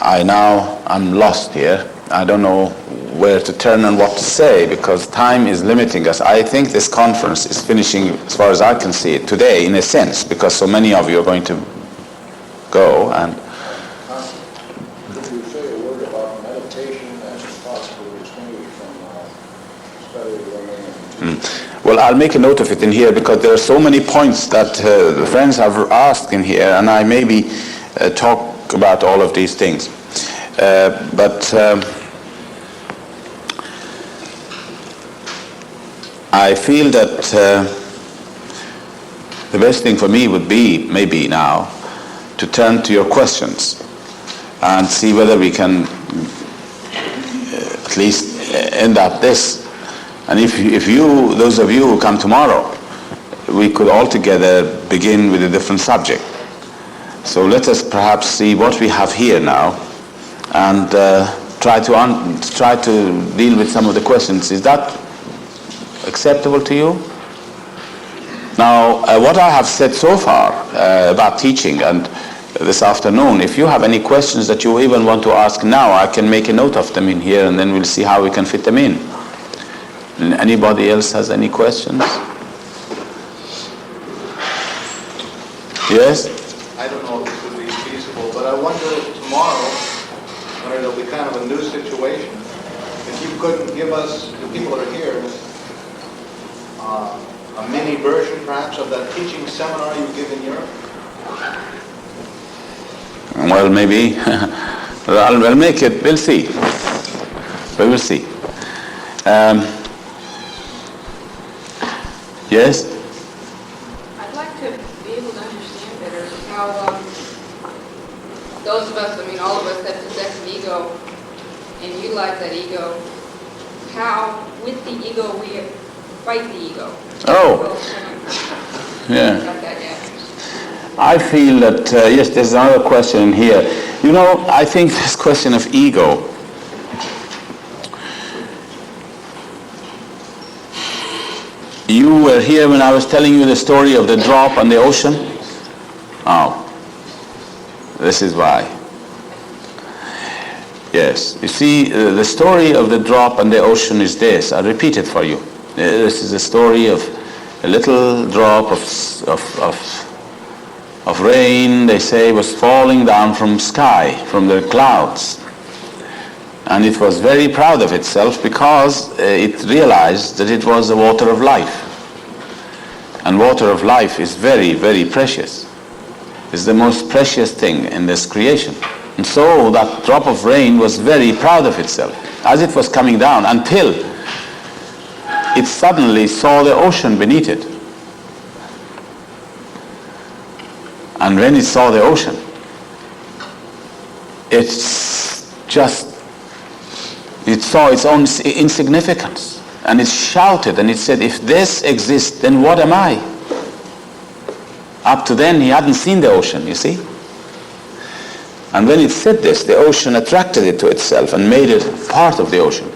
I'm lost here. I don't know where to turn and what to say because time is limiting us. I think this conference is finishing, as far as I can see it, today in a sense, because so many of you are going to go. And could you say a word about meditation as possibly distinguished from study of learning? Well, I'll make a note of it in here because there are so many points that the friends have asked in here, and I maybe talk about all of these things. I feel that the best thing for me would be, maybe now, to turn to your questions and see whether we can at least end up this. And if you, those of you who come tomorrow, we could all together begin with a different subject. So let us perhaps see what we have here now and try to deal with some of the questions. Is that acceptable to you? Now, what I have said so far about teaching and this afternoon, if you have any questions that you even want to ask now, I can make a note of them in here and then we'll see how we can fit them in. Anybody else has any questions? Yes? I don't know if this would be feasible, but I wonder if tomorrow, when it'll be kind of a new situation, if you couldn't give us, the people that are here, a mini version perhaps of that teaching seminar you give in Europe? Well, maybe. We'll make it. We'll see. We will see. Yes? I'd like to be able to understand better how those of us, all of us that possess an ego and utilize that ego, how with the ego we fight the ego. Oh. Yeah. Got that yet? I feel that, yes, there's another question in here. You know, I think this question of ego, you were here when I was telling you the story of the drop on the ocean? Oh, this is why. Yes, you see, the story of the drop on the ocean is this. I'll repeat it for you. This is a story of a little drop of rain, they say, was falling down from sky, from the clouds. And it was very proud of itself because it realized that it was the water of life. And water of life is very, very precious. It's the most precious thing in this creation. And so that drop of rain was very proud of itself as it was coming down until it suddenly saw the ocean beneath it. And when it saw the ocean, it saw its own insignificance. And it shouted and it said, if this exists, then what am I? Up to then, he hadn't seen the ocean, you see? And when it said this, the ocean attracted it to itself and made it part of the ocean,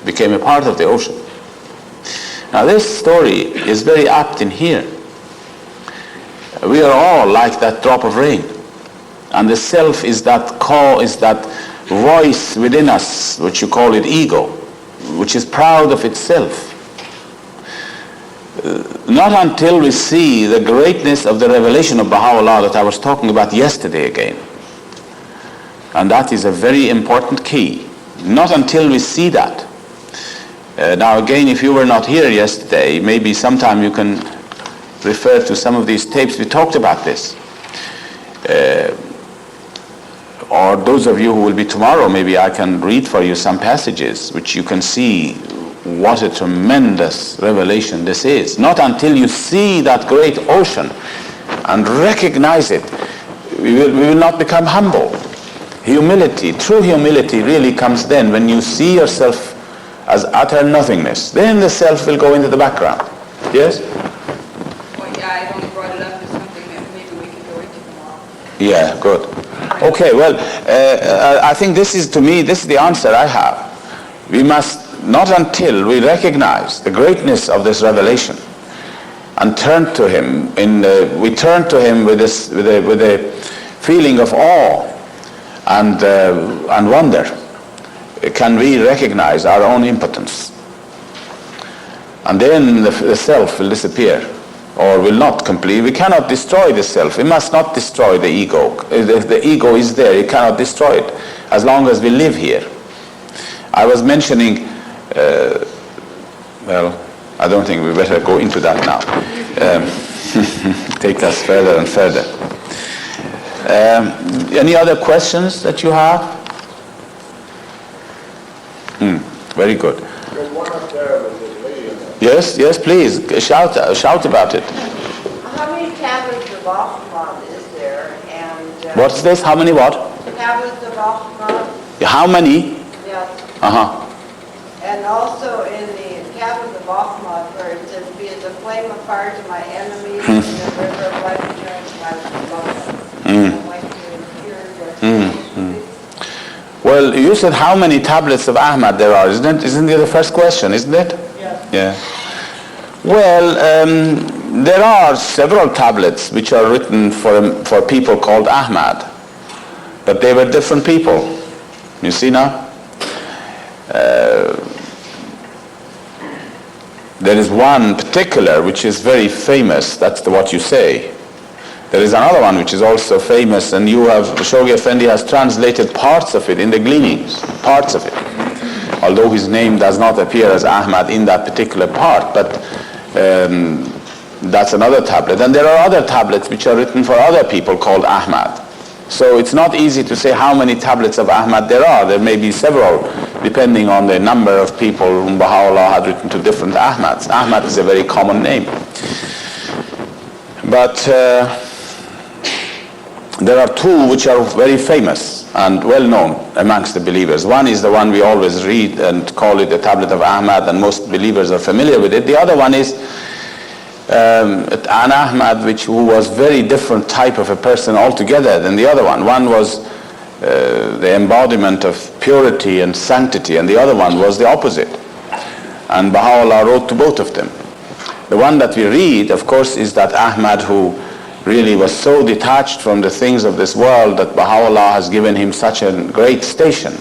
became a part of the ocean. Now this story is very apt in here. We are all like that drop of rain. And the self is that call, is that voice within us, which you call it ego, which is proud of itself. Not until we see the greatness of the revelation of Baha'u'llah that I was talking about yesterday again. And that is a very important key. Not until we see that. Now again, if you were not here yesterday, maybe sometime you can refer to some of these tapes. We talked about this. Or those of you who will be tomorrow, maybe I can read for you some passages which you can see what a tremendous revelation this is. Not until you see that great ocean and recognize it, we will not become humble. Humility, true humility really comes then when you see yourself as utter nothingness. Then the self will go into the background. Yes? Well, yeah, I only brought it up as something that maybe we could go into tomorrow. Yeah, good. Okay, well, I think this is, to me, this is the answer I have. We must, not until we recognize the greatness of this revelation and turn to him, we turn to him with a feeling of awe and wonder, can we recognize our own impotence? And then the self will disappear, or will not completely. We cannot destroy the self. We must not destroy the ego. If the ego is there, you cannot destroy it as long as we live here. I was mentioning, well, I don't think we better go into that now. Take us further and further. Any other questions that you have? Very good. There's one up there with this lady in there. Yes, please, shout about it. How many tablets of Ahmad is there? And What's this? How many what? tablets of Ahmad? How many? Yes. Uh-huh. And also in the tablets of Ahmad, where it says, "Be as a flame of fire to my enemies, and a river of life eternal to my beloved." I'd like to hear your Well, you said how many tablets of Ahmad there are, isn't it? Isn't it the first question, isn't it? Yes. Yeah. Well, there are several tablets which are written for people called Ahmad, but they were different people. You see now? There is one particular which is very famous. That's what you say. There is another one which is also famous, and Shoghi Effendi has translated parts of it in the gleanings, parts of it. Although his name does not appear as Ahmad in that particular part, but that's another tablet. And there are other tablets which are written for other people called Ahmad. So it's not easy to say how many tablets of Ahmad there are. There may be several, depending on the number of people whom Baha'u'llah had written to different Ahmads. Ahmad is a very common name. But there are two which are very famous and well known amongst the believers. One is the one we always read and call it the Tablet of Ahmad, and most believers are familiar with it. The other one is an Ahmad who was very different type of a person altogether than the other one. One was the embodiment of purity and sanctity, and the other one was the opposite. And Baha'u'llah wrote to both of them. The one that we read, of course, is that Ahmad who really was so detached from the things of this world that Baha'u'llah has given him such a great station.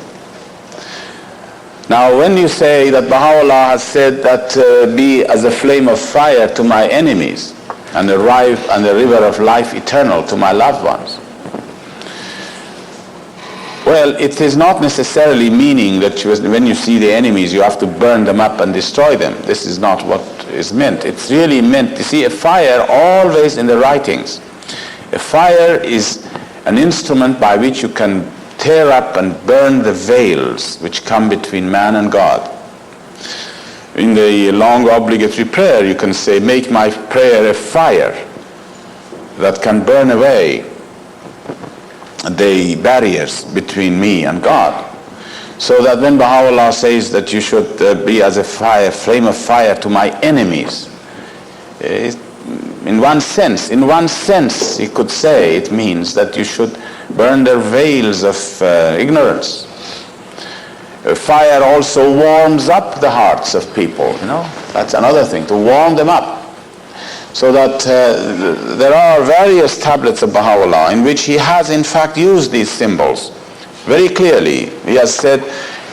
Now, when you say that Baha'u'llah has said that be as a flame of fire to my enemies and a river of life eternal to my loved ones, well, it is not necessarily meaning that when you see the enemies you have to burn them up and destroy them. This is not what is meant. It's really meant, you see, a fire always in the writings. A fire is an instrument by which you can tear up and burn the veils which come between man and God. In the long obligatory prayer you can say, make my prayer a fire that can burn away the barriers between me and God. So that when Baha'u'llah says that you should be as a flame of fire to my enemies, in one sense, he could say it means that you should burn their veils of ignorance. Fire also warms up the hearts of people, That's another thing, to warm them up. So that there are various tablets of Baha'u'llah in which he has in fact used these symbols very clearly. He has said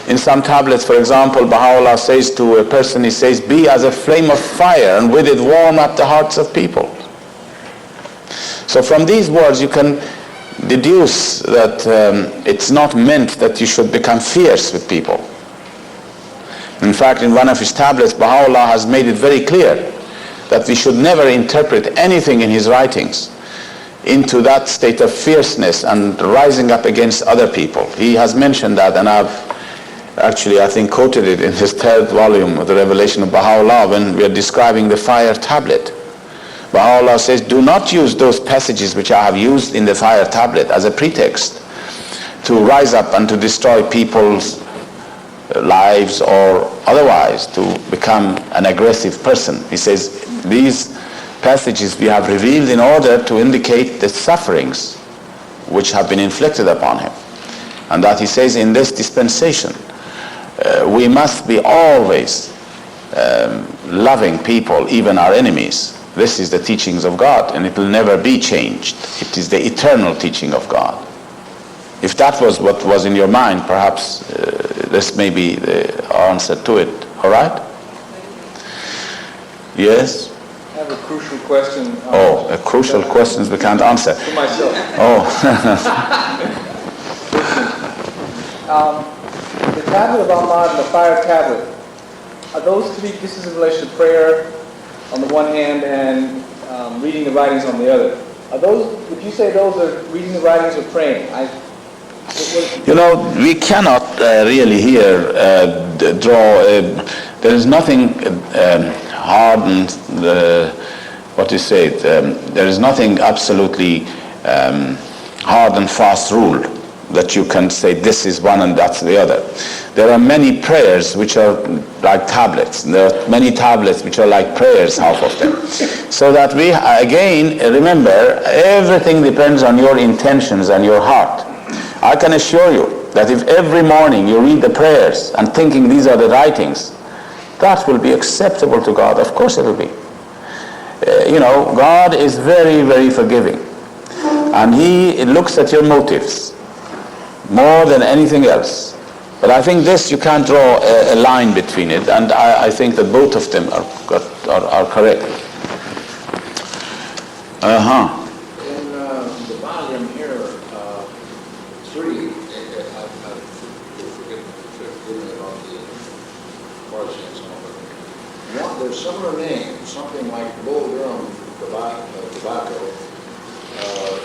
in some tablets, for example, Baha'u'llah says to a person, he says, be as a flame of fire and with it warm up the hearts of people. So from these words you can deduce that it's not meant that you should become fierce with people. In fact, in one of his tablets, Baha'u'llah has made it very clear that we should never interpret anything in his writings into that state of fierceness and rising up against other people. He has mentioned that, and I've actually, I think, quoted it in his third volume of the Revelation of Baha'u'llah when we are describing the fire tablet. Baha'u'llah says, do not use those passages which I have used in the fire tablet as a pretext to rise up and to destroy people's lives or otherwise to become an aggressive person. He says, these passages we have revealed in order to indicate the sufferings which have been inflicted upon him. And that he says in this dispensation, we must be always loving people, even our enemies. This is the teachings of God, and it will never be changed. It is the eternal teaching of God. If that was what was in your mind, perhaps this may be the answer to it. All right? Yes? I have a crucial question. Oh, a crucial questions we can't answer. To myself. Oh. The tablet of Ahmad and the fire tablet, are those to be, this is in relation to prayer on the one hand and reading the writings on the other. Are those, would you say those are reading the writings or praying? You know, we cannot really here draw, there is nothing hard and, what you say, there is nothing absolutely hard and fast rule that you can say this is one and that's the other. There are many prayers which are like tablets. There are many tablets which are like prayers, half of them. So that we, again, remember, everything depends on your intentions and your heart. I can assure you that if every morning you read the prayers and thinking these are the writings, that will be acceptable to God. Of course it will be. You know, God is very, very forgiving. And He looks at your motives more than anything else. But I think this, you can't draw a line between it, and I think that both of them are correct. In the volume here, 3, I forget about the Farsi and some of it. There's similar names, something like Bull Durham tobacco.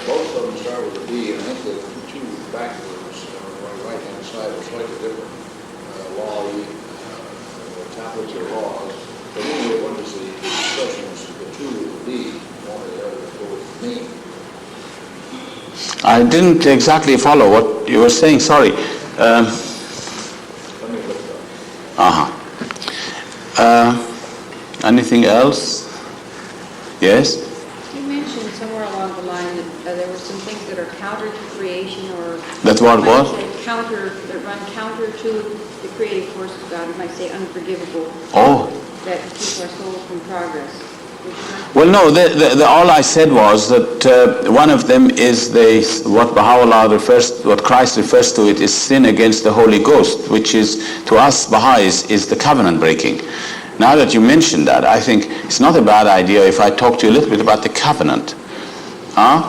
Both of them start with a B, and I think the two backwards on the right-hand side are slightly different. Law, tablets or laws. But anyway, what is the expressions, the two with a B, one or the other, both mean? I didn't exactly follow what you were saying, sorry. Let me look it up. Anything else? Yes? You mentioned somewhere along the line that there were some things that are counter to creation, or That what was? that run counter to the creative force of God. You might say unforgivable. Oh. That keep our soul from progress. Well, no, all I said was that one of them is what Baha'u'llah refers, what Christ refers to it is sin against the Holy Ghost, which is, to us Baha'is, is the covenant breaking. Now that you mentioned that, I think it's not a bad idea if I talk to you a little bit about the covenant. Huh?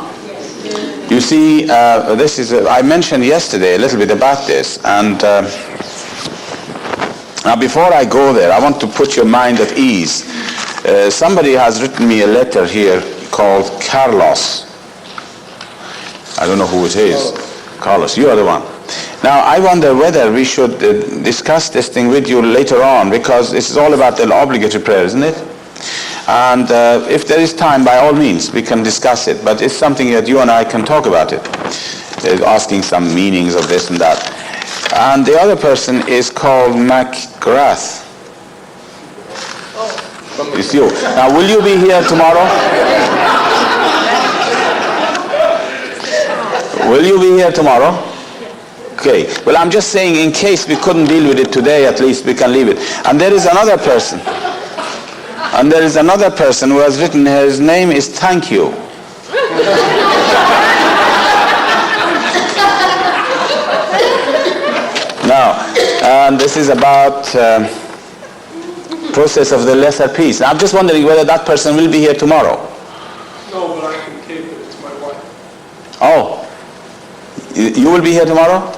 You see, this is, I mentioned yesterday a little bit about this, and now before I go there, I want to put your mind at ease. Somebody has written me a letter here called Carlos. I don't know who it is. Carlos, you are the one. Now, I wonder whether we should discuss this thing with you later on, because this is all about the obligatory prayer, isn't it? And if there is time, by all means, we can discuss it. But it's something that you and I can talk about it, asking some meanings of this and that. And the other person is called McGrath. It's you. Now, will you be here tomorrow? Will you be here tomorrow? Okay. Well, I'm just saying, in case we couldn't deal with it today, at least we can leave it. And there is another person. And there is another person who has written, his name is Thank You. Now, and this is about process of the lesser peace. Now, I'm just wondering whether that person will be here tomorrow. No, but I can tape it. It's my wife. Oh, you will be here tomorrow?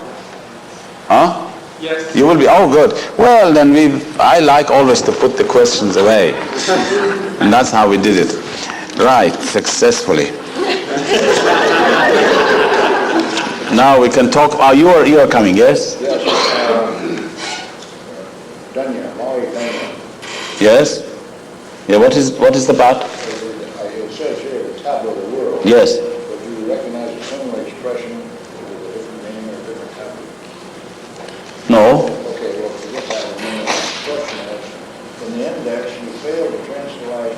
Huh? Yes. You will be, oh good. Well then I like always to put the questions away. And that's how we did it. Right, successfully. Now we can talk, you are coming, yes? Yes. Danya, Maui Danya. Yes? Yeah, what is the part? It says here, the tablet of the world. Yes. But do you recognize a similar expression with a different meaning or a different tablet? No. Okay, well, forget that. I mean, the question is, in the index, you failed to translate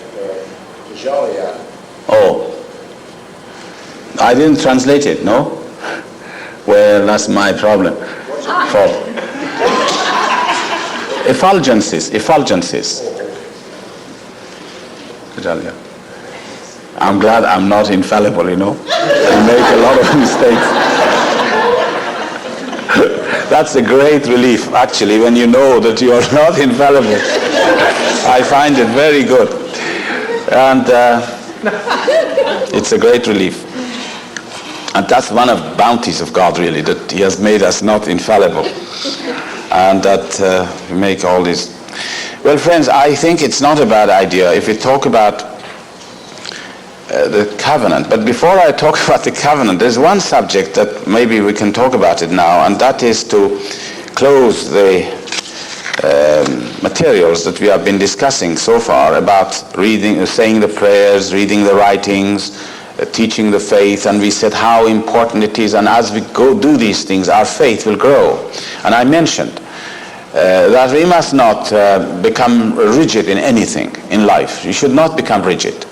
Taherzadeh. Oh. I didn't translate it, no? Well, that's my problem. Effulgences. I'm glad I'm not infallible, you know. I make a lot of mistakes. That's a great relief, actually, when you know that you are not infallible. I find it very good. And it's a great relief. And that's one of the bounties of God, really, that he has made us not infallible. And that we make all these. Well, friends, I think it's not a bad idea if we talk about the covenant. But before I talk about the covenant, there's one subject that maybe we can talk about it now, and that is to close the materials that we have been discussing so far about reading, saying the prayers, reading the writings, teaching the faith, and we said how important it is, and as we go do these things, our faith will grow. And I mentioned that we must not become rigid in anything in life. We should not become rigid.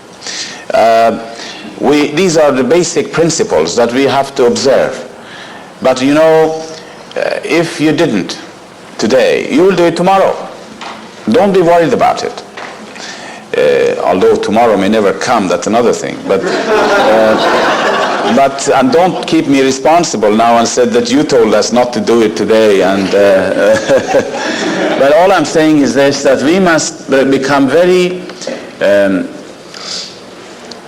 These are the basic principles that we have to observe. But you know, if you didn't today, you will do it tomorrow. Don't be worried about it. Although tomorrow may never come, that's another thing. But and don't keep me responsible now and said that you told us not to do it today. And but all I'm saying is this: that we must become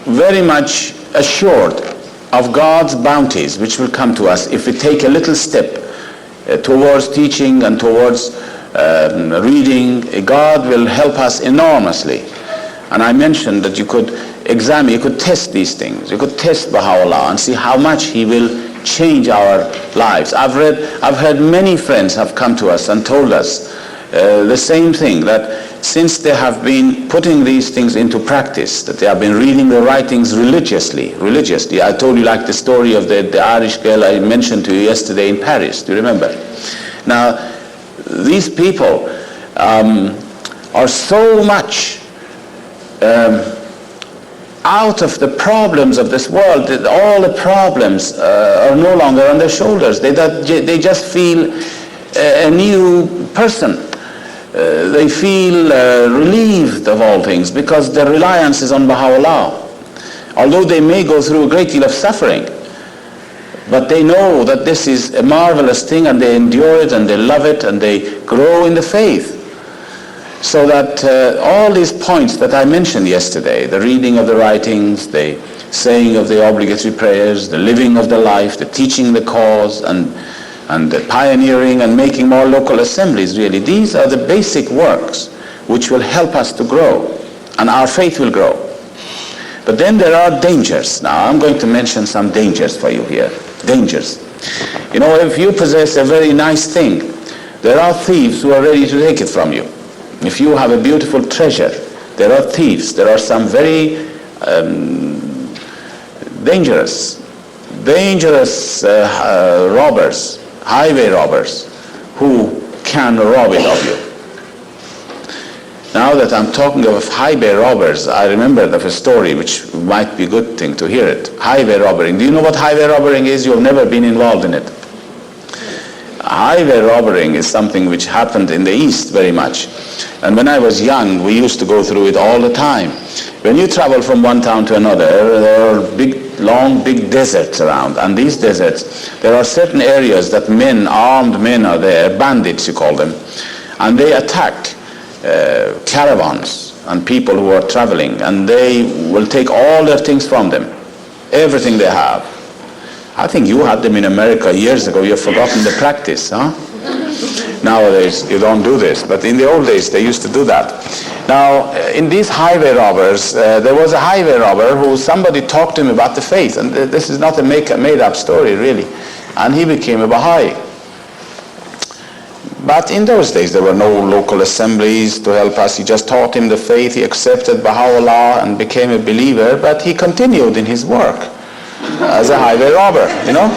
very much assured of God's bounties, which will come to us if we take a little step towards teaching and towards reading. God will help us enormously. And I mentioned that you could examine, you could test these things. You could test Baha'u'llah and see how much he will change our lives. I've heard many friends have come to us and told us the same thing, that since they have been putting these things into practice, that they have been reading the writings religiously. I told you like the story of the Irish girl I mentioned to you yesterday in Paris. Do you remember? Now, these people are so much out of the problems of this world, that all the problems are no longer on their shoulders. They just feel a new person. They feel relieved of all things because their reliance is on Baha'u'llah. Although they may go through a great deal of suffering, but they know that this is a marvelous thing, and they endure it and they love it and they grow in the faith. So that all these points that I mentioned yesterday, the reading of the writings, the saying of the obligatory prayers, the living of the life, the teaching the cause, and the pioneering and making more local assemblies, really, these are the basic works which will help us to grow, and our faith will grow. But then there are dangers. Now I'm going to mention some dangers for you here. Dangers. You know, if you possess a very nice thing, there are thieves who are ready to take it from you. If you have a beautiful treasure, there are thieves. There are some very dangerous robbers, highway robbers, who can rob it of you. Now that I'm talking of highway robbers, I remembered of a story which might be a good thing to hear it. Highway robbering. Do you know what highway robbering is? You've never been involved in it. Highway robbering is something which happened in the East very much. And when I was young, we used to go through it all the time. When you travel from one town to another, there are big deserts around. And these deserts, there are certain areas that armed men are there, bandits you call them, and they attack caravans and people who are traveling, and they will take all their things from them, everything they have. I think you had them in America years ago. You've forgotten the practice, huh? Nowadays, you don't do this, but in the old days, they used to do that. Now, in these highway robbers, there was a highway robber who somebody talked to him about the faith, and this is not a made-up story, really, and he became a Baha'i. But in those days, there were no local assemblies to help us. He just taught him the faith. He accepted Baha'u'llah and became a believer, but he continued in his work as a highway robber, you know.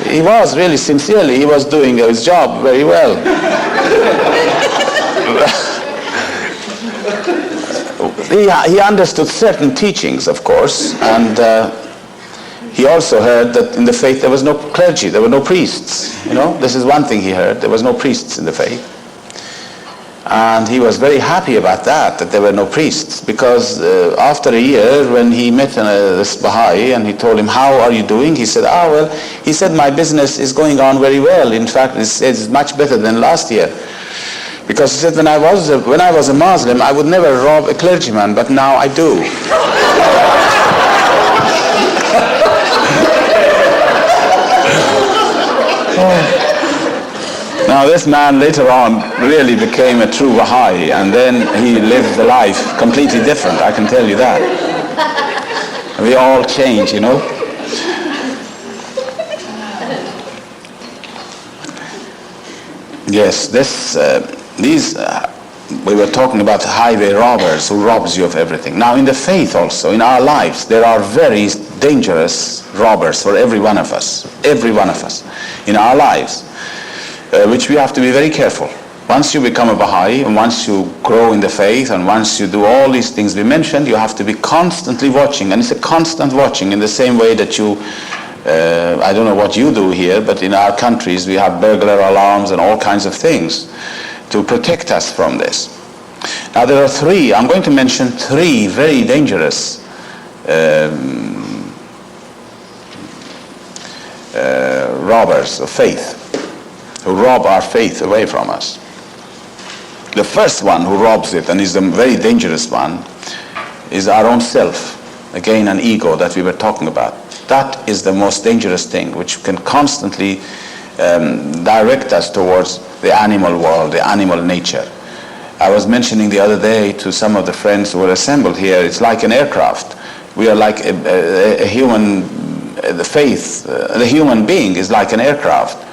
He was really, sincerely, he was doing his job very well. He understood certain teachings, of course, and he also heard that in the faith there was no clergy, there were no priests. You know, this is one thing he heard. There was no priests in the faith. And he was very happy about that there were no priests, because after a year when he met this Baha'i and he told him, how are you doing? He said, he said, my business is going on very well. In fact, it's much better than last year. Because he said, when I was a Muslim, I would never rob a clergyman, but now I do. Now this man later on really became a true Baha'i, and then he lived the life completely different, I can tell you that. We all change, you know. Yes, we were talking about highway robbers who robs you of everything. Now in the faith also, in our lives, there are very dangerous robbers for every one of us in our lives. Which we have to be very careful. Once you become a Baha'i, and once you grow in the faith, and once you do all these things we mentioned, you have to be constantly watching. And it's a constant watching in the same way that you, I don't know what you do here, but in our countries we have burglar alarms and all kinds of things to protect us from this. Now there are I'm going to mention three very dangerous robbers of faith, who rob our faith away from us. The first one who robs it, and is the very dangerous one, is our own self. Again, an ego that we were talking about. That is the most dangerous thing, which can constantly direct us towards the animal world, the animal nature. I was mentioning the other day to some of the friends who were assembled here, it's like an aircraft. We are like a human, the faith, the human being is like an aircraft.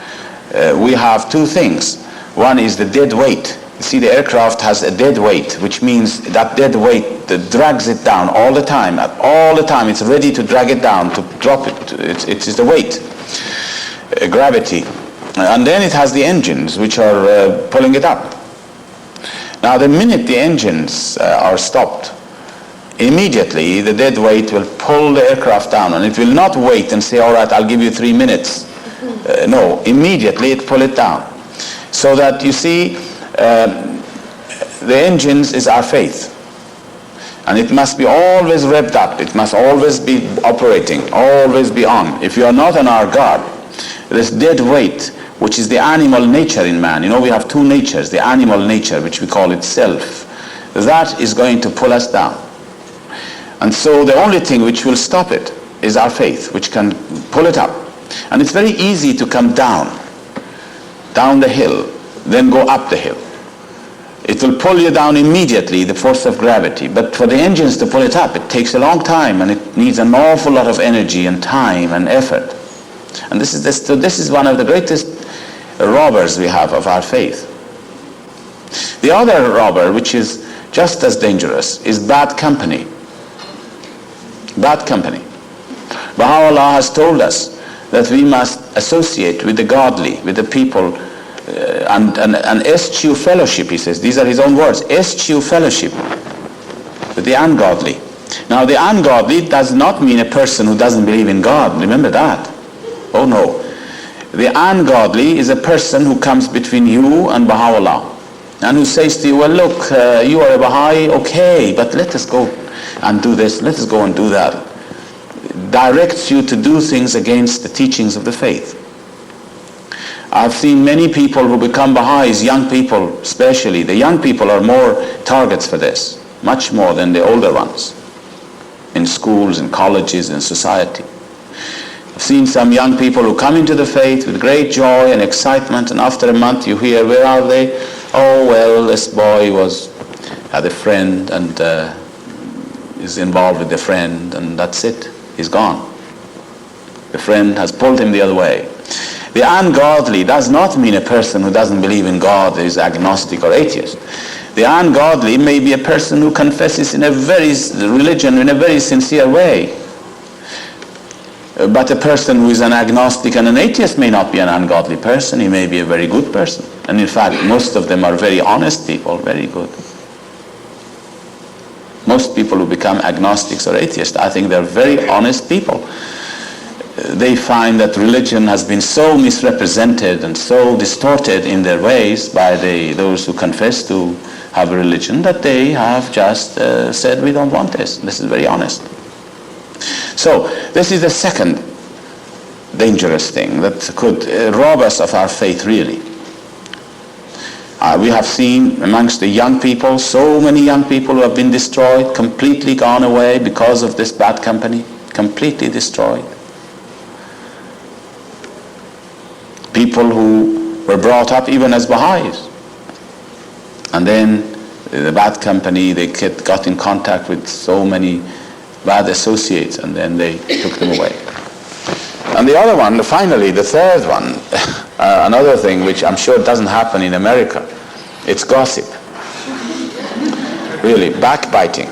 We have two things. One is the dead weight. You see, the aircraft has a dead weight, which means that dead weight that drags it down all the time. All the time it's ready to drag it down, to drop it. It is the weight, gravity. And then it has the engines, which are pulling it up. Now the minute the engines are stopped, immediately the dead weight will pull the aircraft down, and it will not wait and say, all right, I'll give you 3 minutes. No, immediately it pull it down. So that you see, the engines is our faith. And it must be always revved up. It must always be operating, always be on. If you are not on our guard, this dead weight, which is the animal nature in man. You know, we have two natures, the animal nature, which we call it self. That is going to pull us down. And so the only thing which will stop it is our faith, which can pull it up. And it's very easy to come down the hill, then go up the hill. It will pull you down immediately, the force of gravity. But for the engines to pull it up, it takes a long time, and it needs an awful lot of energy and time and effort. And this is one of the greatest robbers we have of our faith. The other robber, which is just as dangerous, is bad company. Bad company. Baha'u'llah has told us that we must associate with the godly, with the people, and eschew fellowship, he says. These are his own words. Eschew fellowship with the ungodly. Now the ungodly does not mean a person who doesn't believe in God. Remember that. Oh no. The ungodly is a person who comes between you and Baha'u'llah, and who says to you, well look, you are a Baha'i, okay, but let us go and do this, let us go and do that. Directs you to do things against the teachings of the faith. I've seen many people who become Baha'is, young people especially. The young people are more targets for this, much more than the older ones, in schools, in colleges, in society. I've seen some young people who come into the faith with great joy and excitement, and after a month you hear, where are they? Oh well, this boy had a friend and is involved with the friend, and that's it. He's gone. The friend has pulled him the other way. The ungodly does not mean a person who doesn't believe in God, is agnostic or atheist. The ungodly may be a person who confesses in a very religion in a very sincere way. But a person who is an agnostic and an atheist may not be an ungodly person. He may be a very good person. And in fact, most of them are very honest people, very good. Most people who become agnostics or atheists, I think they're very honest people. they find that religion has been so misrepresented and so distorted in their ways by those who confess to have a religion that they have just said, we don't want this. This is very honest. So this is the second dangerous thing that could rob us of our faith, really. We have seen amongst the young people, so many young people who have been destroyed, completely gone away because of this bad company, completely destroyed. People who were brought up even as Baha'is. And then the bad company, they got in contact with so many bad associates, and then they took them away. And the other one, finally, the third one, another thing which I'm sure doesn't happen in America, it's gossip. Really, backbiting.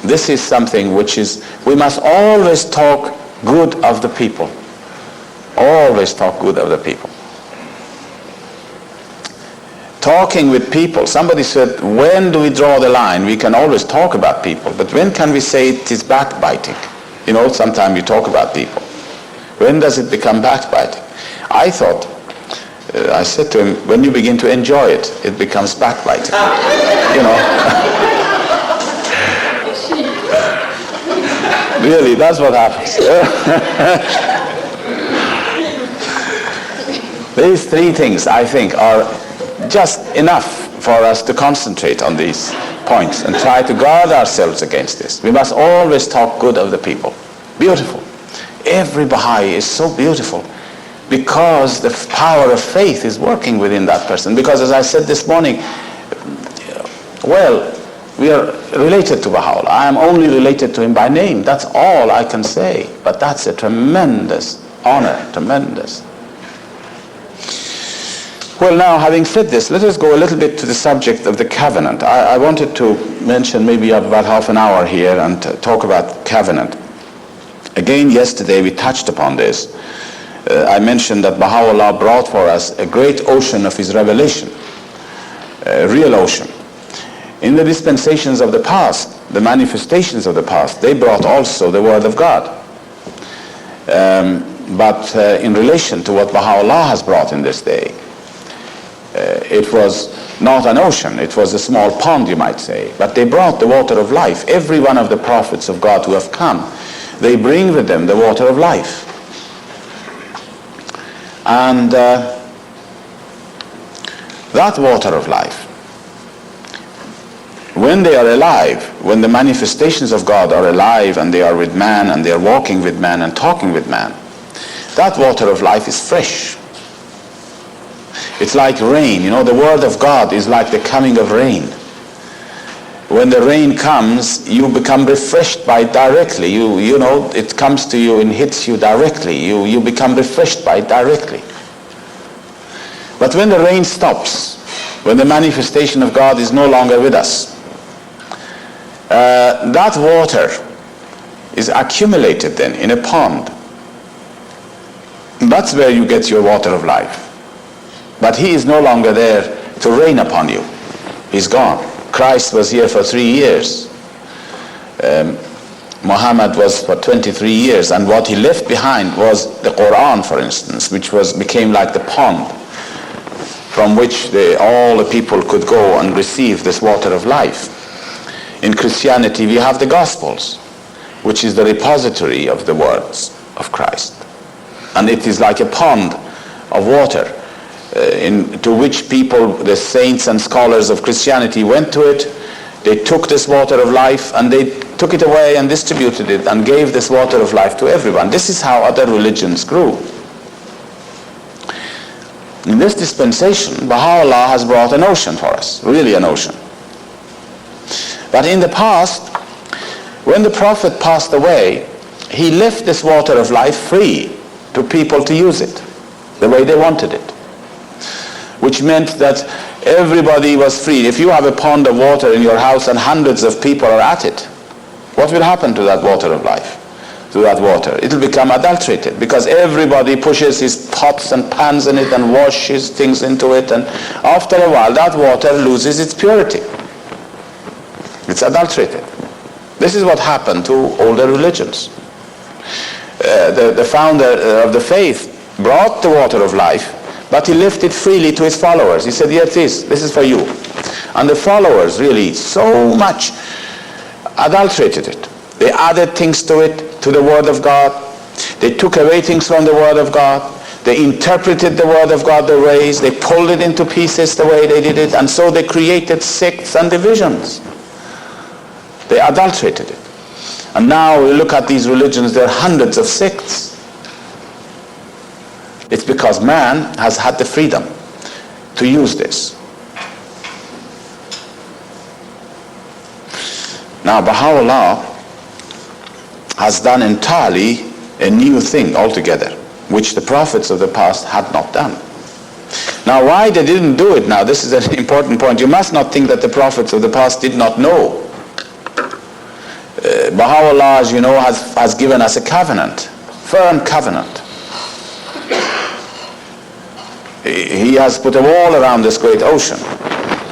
This is something which is, we must always talk good of the people. Always talk good of the people. Talking with people, somebody said, when do we draw the line? We can always talk about people, but when can we say it is backbiting? You know, sometimes you talk about people. When does it become backbiting? I thought, I said to him, when you begin to enjoy it, it becomes backbiting. You know. Really, that's what happens. These three things, I think, are just enough for us to concentrate on these points and try to guard ourselves against this. We must always talk good of the people. Beautiful. Every Baha'i is so beautiful because the power of faith is working within that person. Because as I said this morning, well, we are related to Baha'u'llah. I am only related to him by name. That's all I can say. But that's a tremendous honor, tremendous. Well, now, having said this, let us go a little bit to the subject of the covenant. I wanted to mention, maybe have about half an hour here and talk about covenant. Again, yesterday we touched upon this. I mentioned that Baha'u'llah brought for us a great ocean of his revelation, a real ocean. In the dispensations of the past, the manifestations of the past, they brought also the Word of God. But in relation to what Baha'u'llah has brought in this day, it was not an ocean, it was a small pond, you might say. But they brought the water of life. Every one of the prophets of God who have come, they bring with them the water of life. And that water of life, when they are alive, when the manifestations of God are alive and they are with man and they are walking with man and talking with man, that water of life is fresh. It's like rain. You know, the word of God is like the coming of rain. When the rain comes, you become refreshed by it directly. You know, it comes to you and hits you directly. You become refreshed by it directly. But when the rain stops, when the manifestation of God is no longer with us, that water is accumulated then in a pond. That's where you get your water of life. But he is no longer there to rain upon you. He's gone. Christ was here for 3 years. Muhammad was for 23 years. And what he left behind was the Quran, for instance, which became like the pond from which all the people could go and receive this water of life. In Christianity, we have the Gospels, which is the repository of the words of Christ. And it is like a pond of water to which people, the saints and scholars of Christianity, went to it. They took this water of life and they took it away and distributed it and gave this water of life to everyone. This is how other religions grew. In this dispensation, Baha'u'llah has brought an ocean for us, really an ocean. But in the past, when the Prophet passed away, he left this water of life free to people to use it the way they wanted it. Which meant that everybody was free. If you have a pond of water in your house and hundreds of people are at it, what will happen to that water of life? To that water? It will become adulterated because everybody pushes his pots and pans in it and washes things into it, and after a while that water loses its purity. It's adulterated. This is what happened to older religions. the founder of the faith, brought the water of life, but he left it freely to his followers. He said, here it is, this is for you. And the followers really so much adulterated it. They added things to it, to the Word of God. They took away things from the Word of God. They interpreted the Word of God their ways. They pulled it into pieces the way they did it. And so they created sects and divisions. They adulterated it. And now we look at these religions, there are hundreds of sects. It's because man has had the freedom to use this. Now Baha'u'llah has done entirely a new thing altogether, which the prophets of the past had not done. Now why they didn't do it now, this is an important point. You must not think that the prophets of the past did not know. Baha'u'llah, as you know, has given us a covenant, firm covenant. He has put a wall around this great ocean.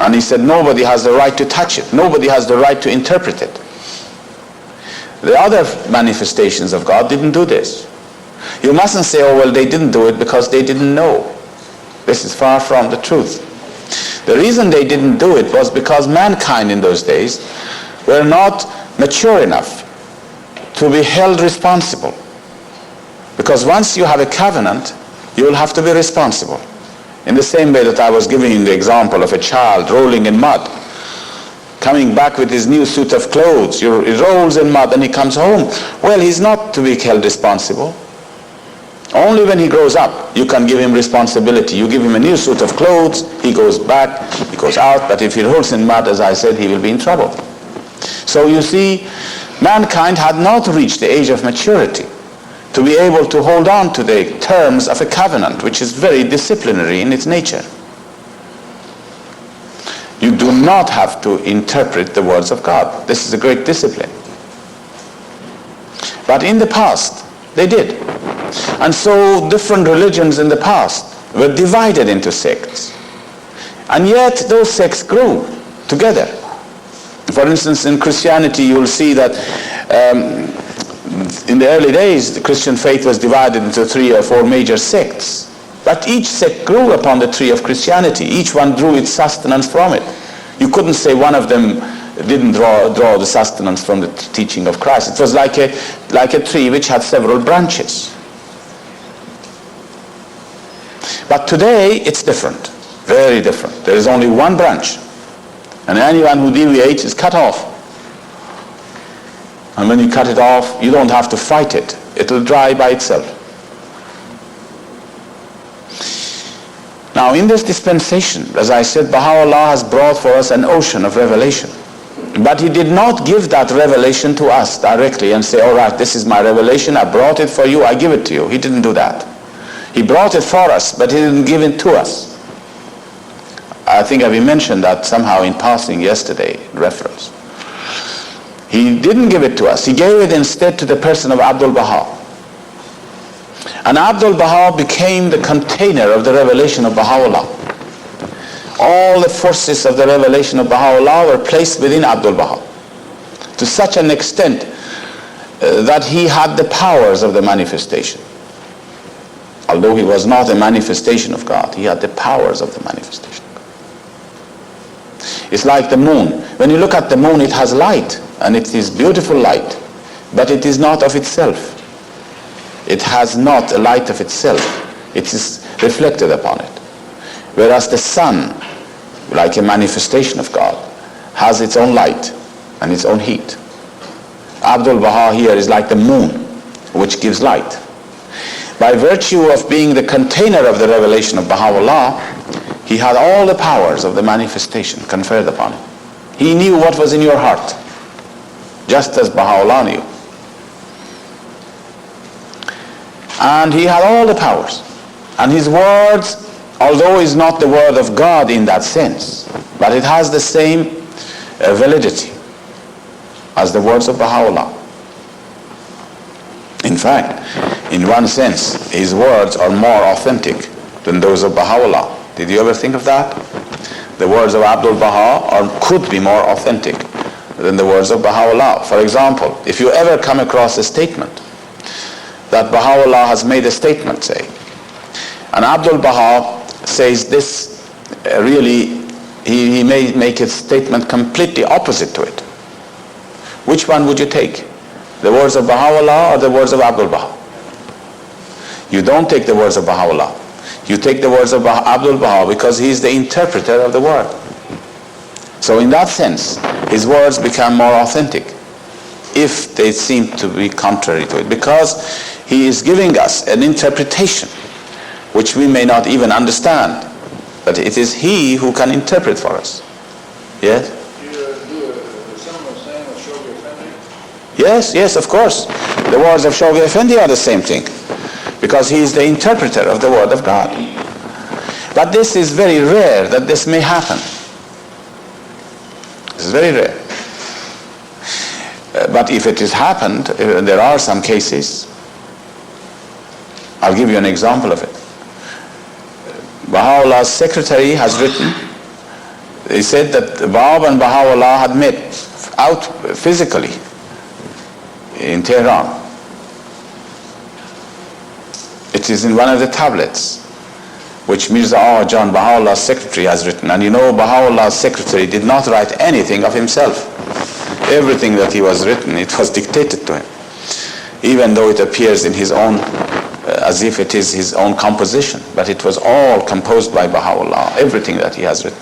And he said nobody has the right to touch it. Nobody has the right to interpret it. The other manifestations of God didn't do this. You mustn't say, oh, well, they didn't do it because they didn't know. This is far from the truth. The reason they didn't do it was because mankind in those days were not mature enough to be held responsible. Because once you have a covenant, you will have to be responsible. In the same way that I was giving you the example of a child rolling in mud, coming back with his new suit of clothes. He rolls in mud and he comes home. Well, he's not to be held responsible. Only when he grows up, you can give him responsibility. You give him a new suit of clothes, he goes back, he goes out, but if he rolls in mud, as I said, he will be in trouble. So you see, mankind had not reached the age of maturity to be able to hold on to the terms of a covenant, which is very disciplinary in its nature. You do not have to interpret the words of God. This is a great discipline. But in the past, they did. And so different religions in the past were divided into sects. And yet those sects grew together. For instance, in Christianity, you will see that in the early days, the Christian faith was divided into 3 or 4 major sects. But each sect grew upon the tree of Christianity. Each one drew its sustenance from it. You couldn't say one of them didn't draw the sustenance from the teaching of Christ. It was like a tree which had several branches. But today, it's different. Very different. There is only one branch. And anyone who deviates is cut off. And when you cut it off, you don't have to fight it. It will dry by itself. Now in this dispensation, as I said, Baha'u'llah has brought for us an ocean of revelation. But he did not give that revelation to us directly and say, all right, this is my revelation, I brought it for you, I give it to you. He didn't do that. He brought it for us, but he didn't give it to us. I think we mentioned that somehow in passing yesterday, in reference. He didn't give it to us. He gave it instead to the person of Abdul Baha. And Abdul Baha became the container of the revelation of Baha'u'llah. All the forces of the revelation of Baha'u'llah were placed within Abdul Baha to such an extent that he had the powers of the manifestation. Although he was not a manifestation of God, he had the powers of the manifestation of God. It's like the moon. When you look at the moon, it has light, and it is beautiful light, but it is not of itself. It has not a light of itself. It is reflected upon it. Whereas the sun, like a manifestation of God, has its own light and its own heat. Abdul Baha here is like the moon, which gives light. By virtue of being the container of the revelation of Baha'u'llah, he had all the powers of the manifestation conferred upon him. He knew what was in your heart, just as Baha'u'llah knew. And he had all the powers. And his words, although is not the word of God in that sense, but it has the same validity as the words of Baha'u'llah. In fact, in one sense, his words are more authentic than those of Baha'u'llah. Did you ever think of that? The words of Abdul Baha could be more authentic than the words of Baha'u'llah. For example, if you ever come across a statement that Baha'u'llah has made a statement, say. And Abdul Baha says this really, he may make a statement completely opposite to it. Which one would you take? The words of Baha'u'llah or the words of Abdul Baha? You don't take the words of Baha'u'llah. You take the words of Abdul Baha because he is the interpreter of the word. So in that sense, his words become more authentic if they seem to be contrary to it, because he is giving us an interpretation which we may not even understand, but it is he who can interpret for us. Yes? Do a similar saying with Shoghi Effendi? Yes, of course. The words of Shoghi Effendi are the same thing, because he is the interpreter of the word of God. But this is very rare that this may happen. This is very rare. But if it has happened, there are some cases. I'll give you an example of it. Baha'u'llah's secretary has written, he said that Bab and Baha'u'llah had met out physically in Tehran. It is in one of the tablets which Mirza John, Baha'u'llah's secretary, has written. And you know, Baha'u'llah's secretary did not write anything of himself. Everything that he was written, it was dictated to him, even though it appears in his own, as if it is his own composition, but it was all composed by Baha'u'llah, everything that he has written.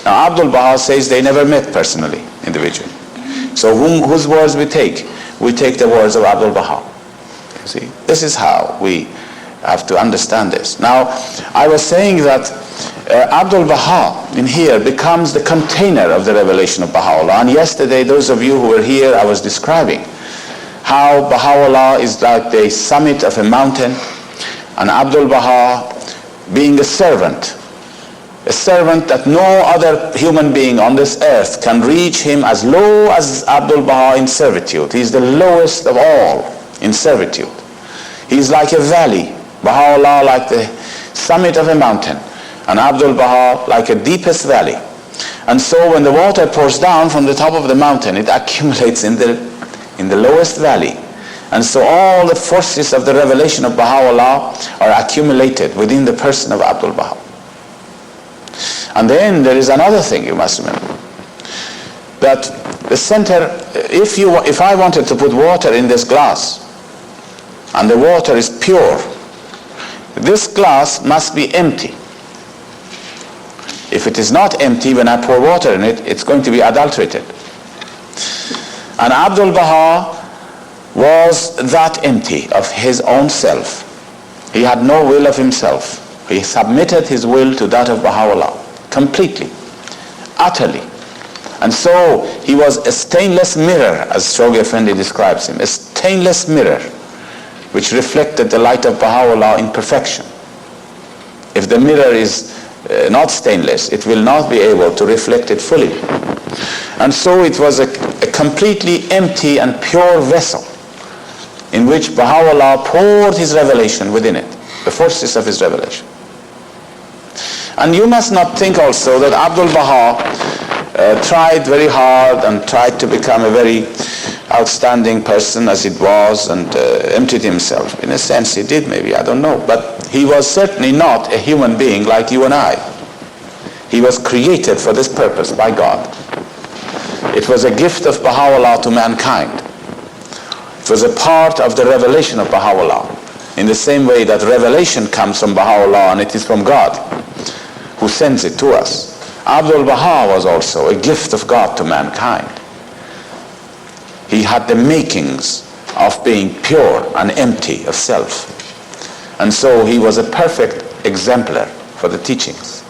Now Abdul Baha says they never met personally, individually. So whose words we take? We take the words of Abdul Baha. You see, this is how we have to understand this. Now, I was saying that Abdul Baha in here becomes the container of the revelation of Baha'u'llah. And yesterday, those of you who were here, I was describing how Baha'u'llah is like the summit of a mountain, and Abdul Baha being a servant that no other human being on this earth can reach him as low as Abdul Baha in servitude. He is the lowest of all in servitude. He is like a valley, Baha'u'llah like the summit of a mountain, and Abdul Baha like a deepest valley. And so when the water pours down from the top of the mountain, it accumulates in the lowest valley. And so all the forces of the revelation of Baha'u'llah are accumulated within the person of Abdul Baha. And then there is another thing you must remember, that the center, if I wanted to put water in this glass, and the water is pure, this glass must be empty. If it is not empty, when I pour water in it, it's going to be adulterated. And Abdul Baha was that empty of his own self. He had no will of himself. He submitted his will to that of Baha'u'llah, completely, utterly. And so he was a stainless mirror, as Shoghi Effendi describes him, a stainless mirror which reflected the light of Baha'u'llah in perfection. If the mirror is not stainless, it will not be able to reflect it fully. And so it was a completely empty and pure vessel in which Baha'u'llah poured his revelation within it, the forces of his revelation. And you must not think also that Abdul Baha tried very hard and tried to become a very outstanding person as it was, and emptied himself. In a sense he did, maybe, I don't know. But he was certainly not a human being like you and I. He was created for this purpose by God. It was a gift of Baha'u'llah to mankind. It was a part of the revelation of Baha'u'llah, in the same way that revelation comes from Baha'u'llah and it is from God who sends it to us. Abdul Baha was also a gift of God to mankind. He had the makings of being pure and empty of self. And so he was a perfect exemplar for the teachings.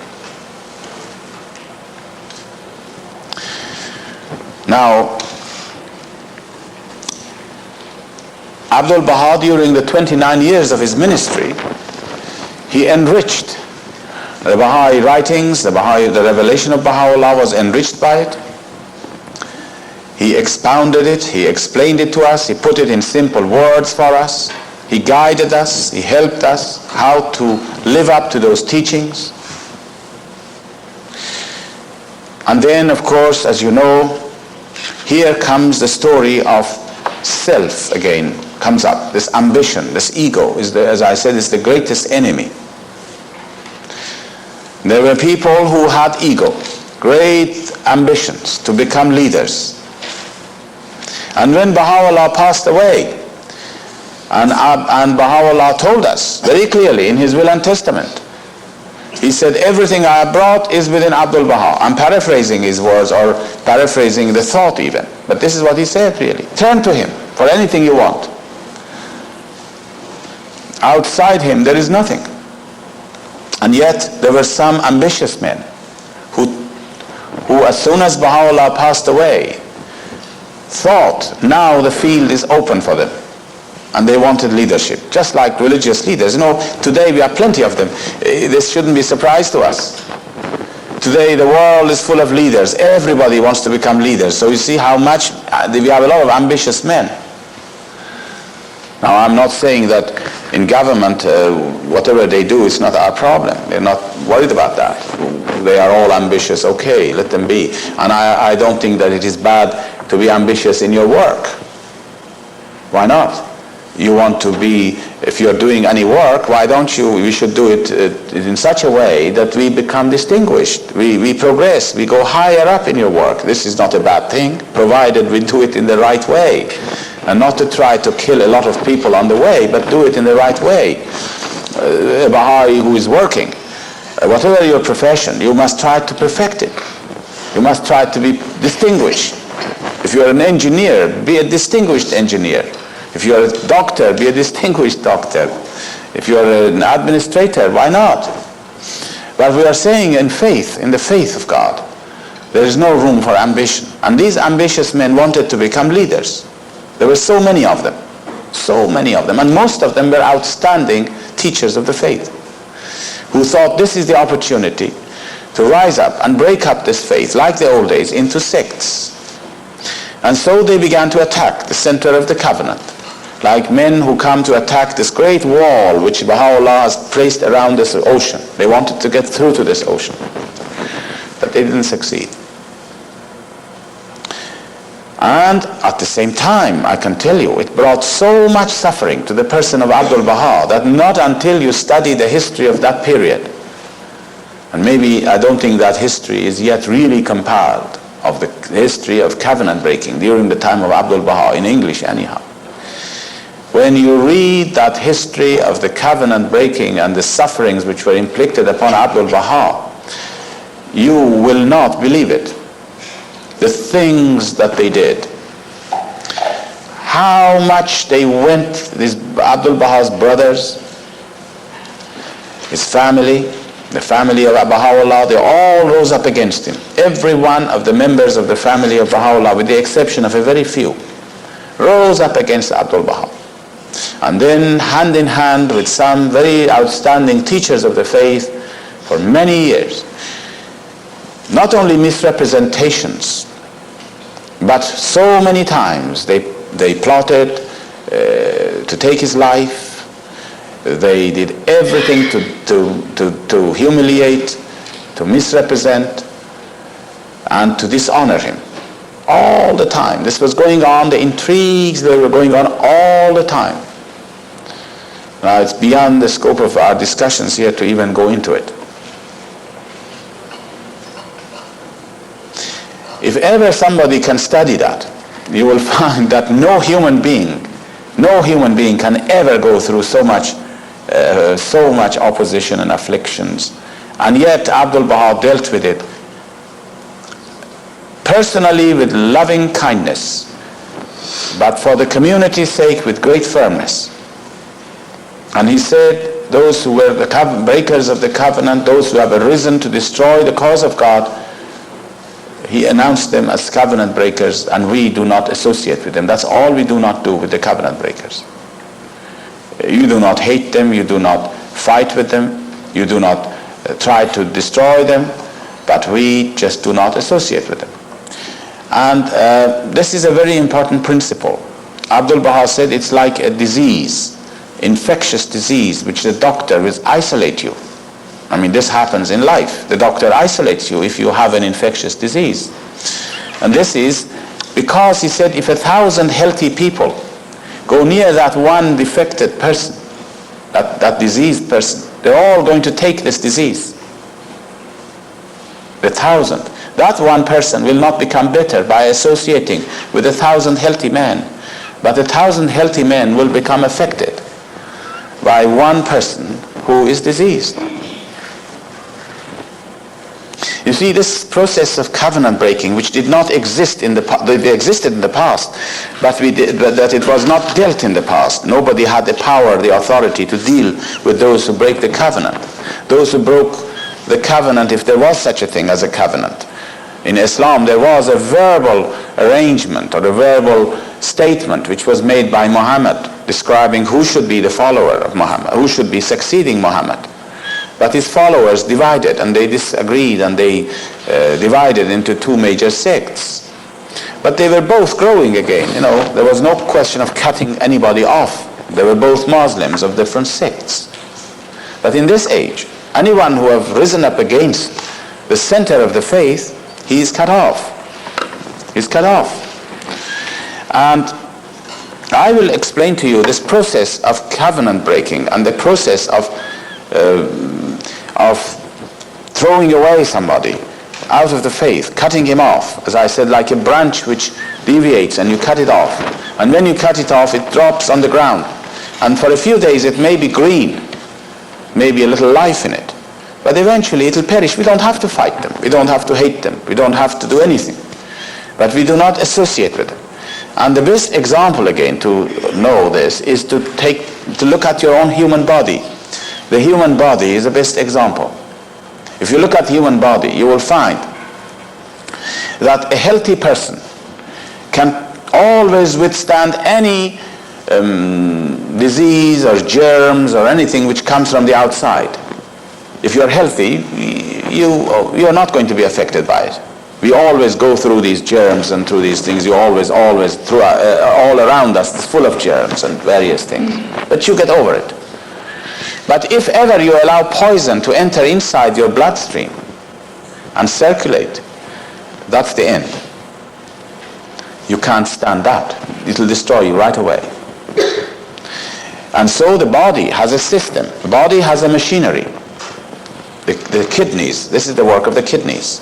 Now, Abdul Baha, during the 29 years of his ministry, he enriched the Baha'i writings, the revelation of Baha'u'llah was enriched by it. He expounded it, he explained it to us, he put it in simple words for us, he guided us, he helped us how to live up to those teachings. And then, of course, as you know, here comes the story of self again comes up. This ambition, this ego, as I said, is the greatest enemy. There were people who had ego, great ambitions to become leaders. And when Baha'u'llah passed away, and Baha'u'llah told us very clearly in his will and testament, he said, everything I have brought is within Abdul Baha. I'm paraphrasing his words or paraphrasing the thought even. But this is what he said really. Turn to him for anything you want. Outside him there is nothing. And yet there were some ambitious men who as soon as Baha'u'llah passed away, thought now the field is open for them. And they wanted leadership, just like religious leaders. You know, today we have plenty of them. This shouldn't be a surprise to us. Today the world is full of leaders. Everybody wants to become leaders. So you see how much, we have a lot of ambitious men. Now I'm not saying that in government, whatever they do is not our problem. They're not worried about that. They are all ambitious, okay, let them be. And I don't think that it is bad to be ambitious in your work. Why not? You want to be, if you're doing any work, why don't you, we should do it in such a way that we become distinguished. We progress, we go higher up in your work. This is not a bad thing, provided we do it in the right way. And not to try to kill a lot of people on the way, but do it in the right way. A Baha'i who is working, whatever your profession, you must try to perfect it. You must try to be distinguished. If you're an engineer, be a distinguished engineer. If you're a doctor, be a distinguished doctor. If you're an administrator, why not? But we are saying in faith, in the faith of God, there is no room for ambition. And these ambitious men wanted to become leaders. There were so many of them. So many of them. And most of them were outstanding teachers of the faith, who thought this is the opportunity to rise up and break up this faith, like the old days, into sects. And so they began to attack the center of the covenant, like men who come to attack this great wall which Baha'u'llah has placed around this ocean. They wanted to get through to this ocean, but they didn't succeed. And at the same time, I can tell you, it brought so much suffering to the person of Abdul Baha that not until you study the history of that period, and maybe I don't think that history is yet really compiled, of the history of covenant breaking during the time of Abdul Baha, in English anyhow. When you read that history of the covenant breaking and the sufferings which were inflicted upon Abdul Baha, you will not believe it. The things that they did, how much they went, these Abdul Baha's brothers, his family, the family of Baha'u'llah, they all rose up against him. Every one of the members of the family of Baha'u'llah, with the exception of a very few, rose up against Abdul Baha. And then hand in hand with some very outstanding teachers of the faith for many years, not only misrepresentations, but so many times they plotted to take his life. They did everything to humiliate, to misrepresent, and to dishonor him. All the time. This was going on, the intrigues, they were going on all the time. Now it's beyond the scope of our discussions here to even go into it. If ever somebody can study that, you will find that no human being can ever go through so much opposition and afflictions. And yet Abdul Baha dealt with it personally with loving kindness, but for the community's sake with great firmness. And he said, those who were the breakers of the covenant, those who have arisen to destroy the cause of God, he announced them as covenant breakers, and we do not associate with them. That's all we do not do with the covenant breakers. You do not hate them, you do not fight with them, you do not try to destroy them, but we just do not associate with them. And this is a very important principle. Abdul Baha said it's like a disease, infectious disease, which the doctor will isolate you. I mean, this happens in life. The doctor isolates you if you have an infectious disease. And this is Because he said, if 1,000 healthy people go near that one defected person, that diseased person, they're all going to take this disease. 1,000. That one person will not become better by associating with 1,000 healthy men, but 1,000 healthy men will become affected by one person who is diseased. You see, this process of covenant breaking, which did not exist in the past, they existed in the past, but that it was not dealt in the past. Nobody had the power, the authority to deal with those who break the covenant. Those who broke the covenant, if there was such a thing as a covenant. In Islam, there was a verbal arrangement or a verbal statement which was made by Muhammad describing who should be the follower of Muhammad, who should be succeeding Muhammad. But his followers divided, and they disagreed, and they divided into two major sects. But they were both growing again. You know, there was no question of cutting anybody off. They were both Muslims of different sects. But in this age, anyone who have risen up against the center of the faith, he is cut off. He's cut off. And I will explain to you this process of covenant breaking and the process of throwing away somebody out of the faith, cutting him off, as I said, like a branch which deviates and you cut it off. And when you cut it off, it drops on the ground. And for a few days it may be green, maybe a little life in it. But eventually it will perish. We don't have to fight them. We don't have to hate them. We don't have to do anything. But we do not associate with them. And the best example, again, to know this is to look at your own human body. The human body is the best example. If you look at the human body, you will find that a healthy person can always withstand any disease or germs or anything which comes from the outside. If you're healthy, you're not going to be affected by it. We always go through these germs and through these things. You always, through all around us, it's full of germs and various things. But you get over it. But if ever you allow poison to enter inside your bloodstream and circulate, that's the end. You can't stand that. It will destroy you right away. And so the body has a system. The body has a machinery. The kidneys, this is the work of the kidneys.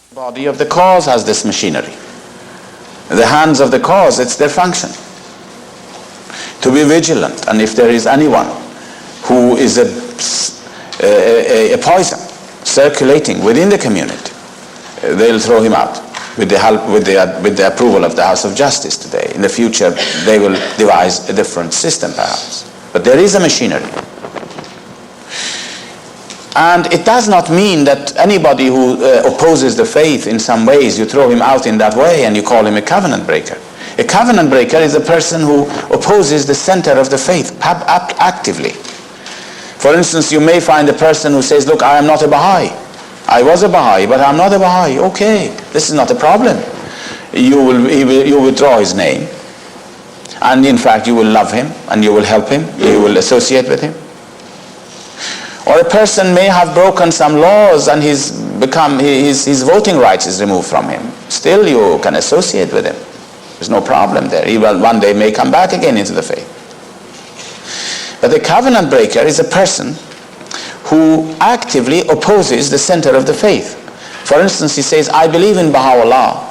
The body of the cause has this machinery. The hands of the cause, it's their function. To be vigilant, and if there is anyone who is a poison circulating within the community, they'll throw him out with the approval of the House of Justice today. In the future, they will devise a different system perhaps. But there is a machinery. And it does not mean that anybody who opposes the faith in some ways, you throw him out in that way and you call him a covenant breaker. A covenant breaker is a person who opposes the center of the faith actively. For instance, you may find a person who says, look, I am not a Baha'i. I was a Baha'i, but I'm not a Baha'i. Okay, this is not a problem. You withdraw his name. And in fact, you will love him and you will help him. You will associate with him. Or a person may have broken some laws and his voting rights is removed from him. Still, you can associate with him. There's no problem there. He will one day may come back again into the faith. But the covenant breaker is a person who actively opposes the center of the faith. For instance, he says, I believe in Baha'u'llah,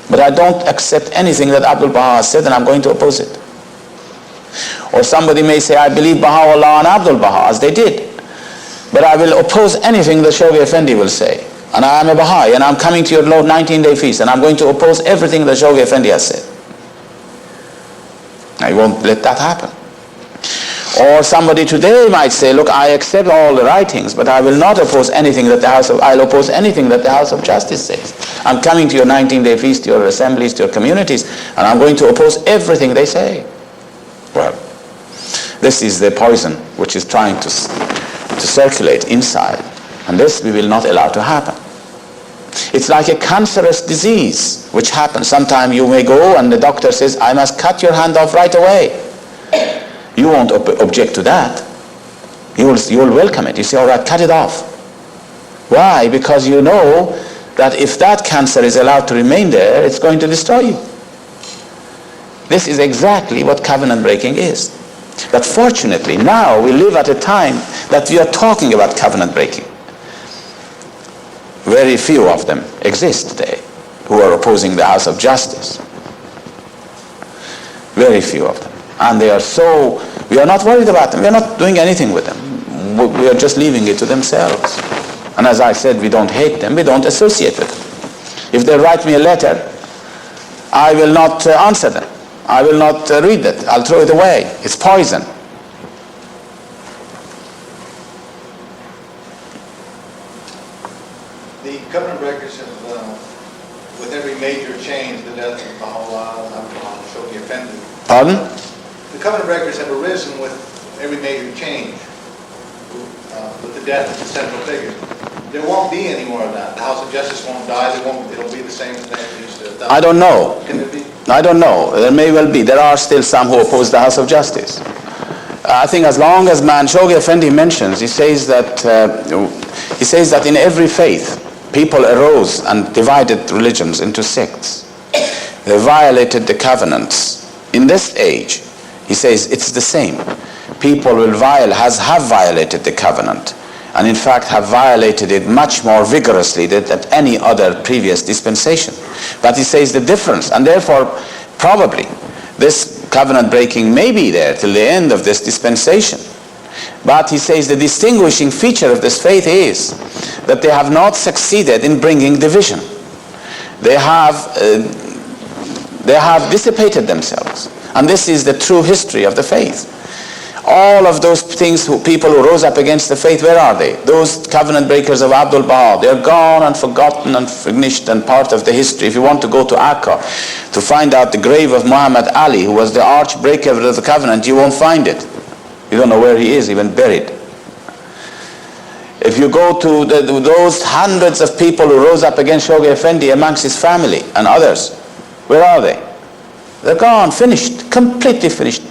but I don't accept anything that Abdul Baha said and I'm going to oppose it. Or somebody may say, I believe Baha'u'llah and Abdul Baha, as they did. But I will oppose anything that Shoghi Effendi will say. And I am a Baha'i and I'm coming to your 19-day feast and I'm going to oppose everything that Shoghi Effendi has said. I won't let that happen. Or somebody today might say, look, I accept all the writings, but I will not oppose anything that I'll oppose anything that the House of Justice says. I'm coming to your 19-day feast, to your assemblies, to your communities, and I'm going to oppose everything they say. Well, this is the poison which is trying to circulate inside, and this we will not allow to happen. It's like a cancerous disease which happens. Sometime you may go and the doctor says, I must cut your hand off right away. You won't object to that. You will welcome it. You say, all right, cut it off. Why? Because you know that if that cancer is allowed to remain there, it's going to destroy you. This is exactly what covenant breaking is. But fortunately, now we live at a time that we are talking about covenant breaking. Very few of them exist today who are opposing the House of Justice. Very few of them. And they are so, we are not worried about them. We are not doing anything with them. We are just leaving it to themselves. And as I said, we don't hate them. We don't associate with them. If they write me a letter, I will not answer them. I will not read it. I'll throw it away. It's poison. The covenant breakers have, with every major change, the death of Baha'u'llah, Shoki Effendi. Pardon? The covenant breakers have arisen with every major change, with the death of the central figure. There won't be any more of that. The House of Justice won't die. It'll be the same thing it used to. I don't know. Can it be? I don't know. There may well be. There are still some who oppose the House of Justice. I think as long as Shoki Effendi mentions, he says that in every faith, people arose and divided religions into sects. They violated the covenants. In this age, he says it's the same. People have violated the covenant, and in fact have violated it much more vigorously than at any other previous dispensation. But he says the difference, and therefore probably this covenant breaking may be there till the end of this dispensation. But he says the distinguishing feature of this faith is that they have not succeeded in bringing division. They have dissipated themselves. And this is the true history of the faith. All of those people who rose up against the faith, where are they? Those covenant breakers of Abdul Baha, they're gone and forgotten and finished and part of the history. If you want to go to Akka to find out the grave of Muhammad Ali, who was the arch breaker of the covenant, you won't find it. You don't know where he is, even buried. If you go to those hundreds of people who rose up against Shoki Effendi amongst his family and others, where are they? They're gone, finished, completely finished,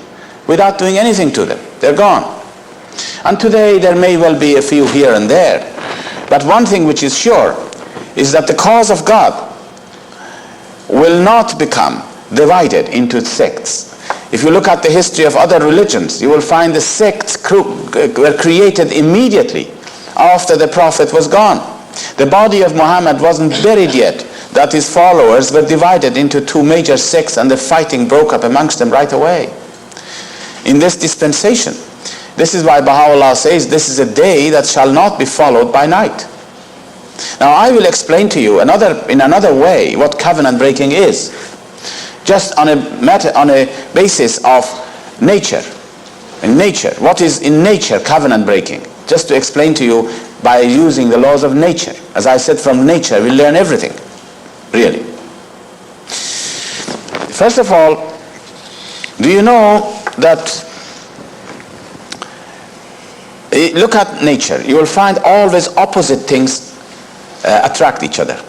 without doing anything to them. They're gone. And today there may well be a few here and there. But one thing which is sure is that the cause of God will not become divided into sects. If you look at the history of other religions, you will find the sects were created immediately after the Prophet was gone. The body of Muhammad wasn't buried yet, that his followers were divided into two major sects and the fighting broke up amongst them right away. In this dispensation, this is why Baha'u'llah says this is a day that shall not be followed by night. Now I will explain to you in another way what covenant breaking is, just on a basis of nature. In nature, what is in nature covenant breaking? Just to explain to you by using the laws of nature. As I said, from nature we learn everything, really. First of all, do you know that, look at nature, you will find always opposite things attract each other.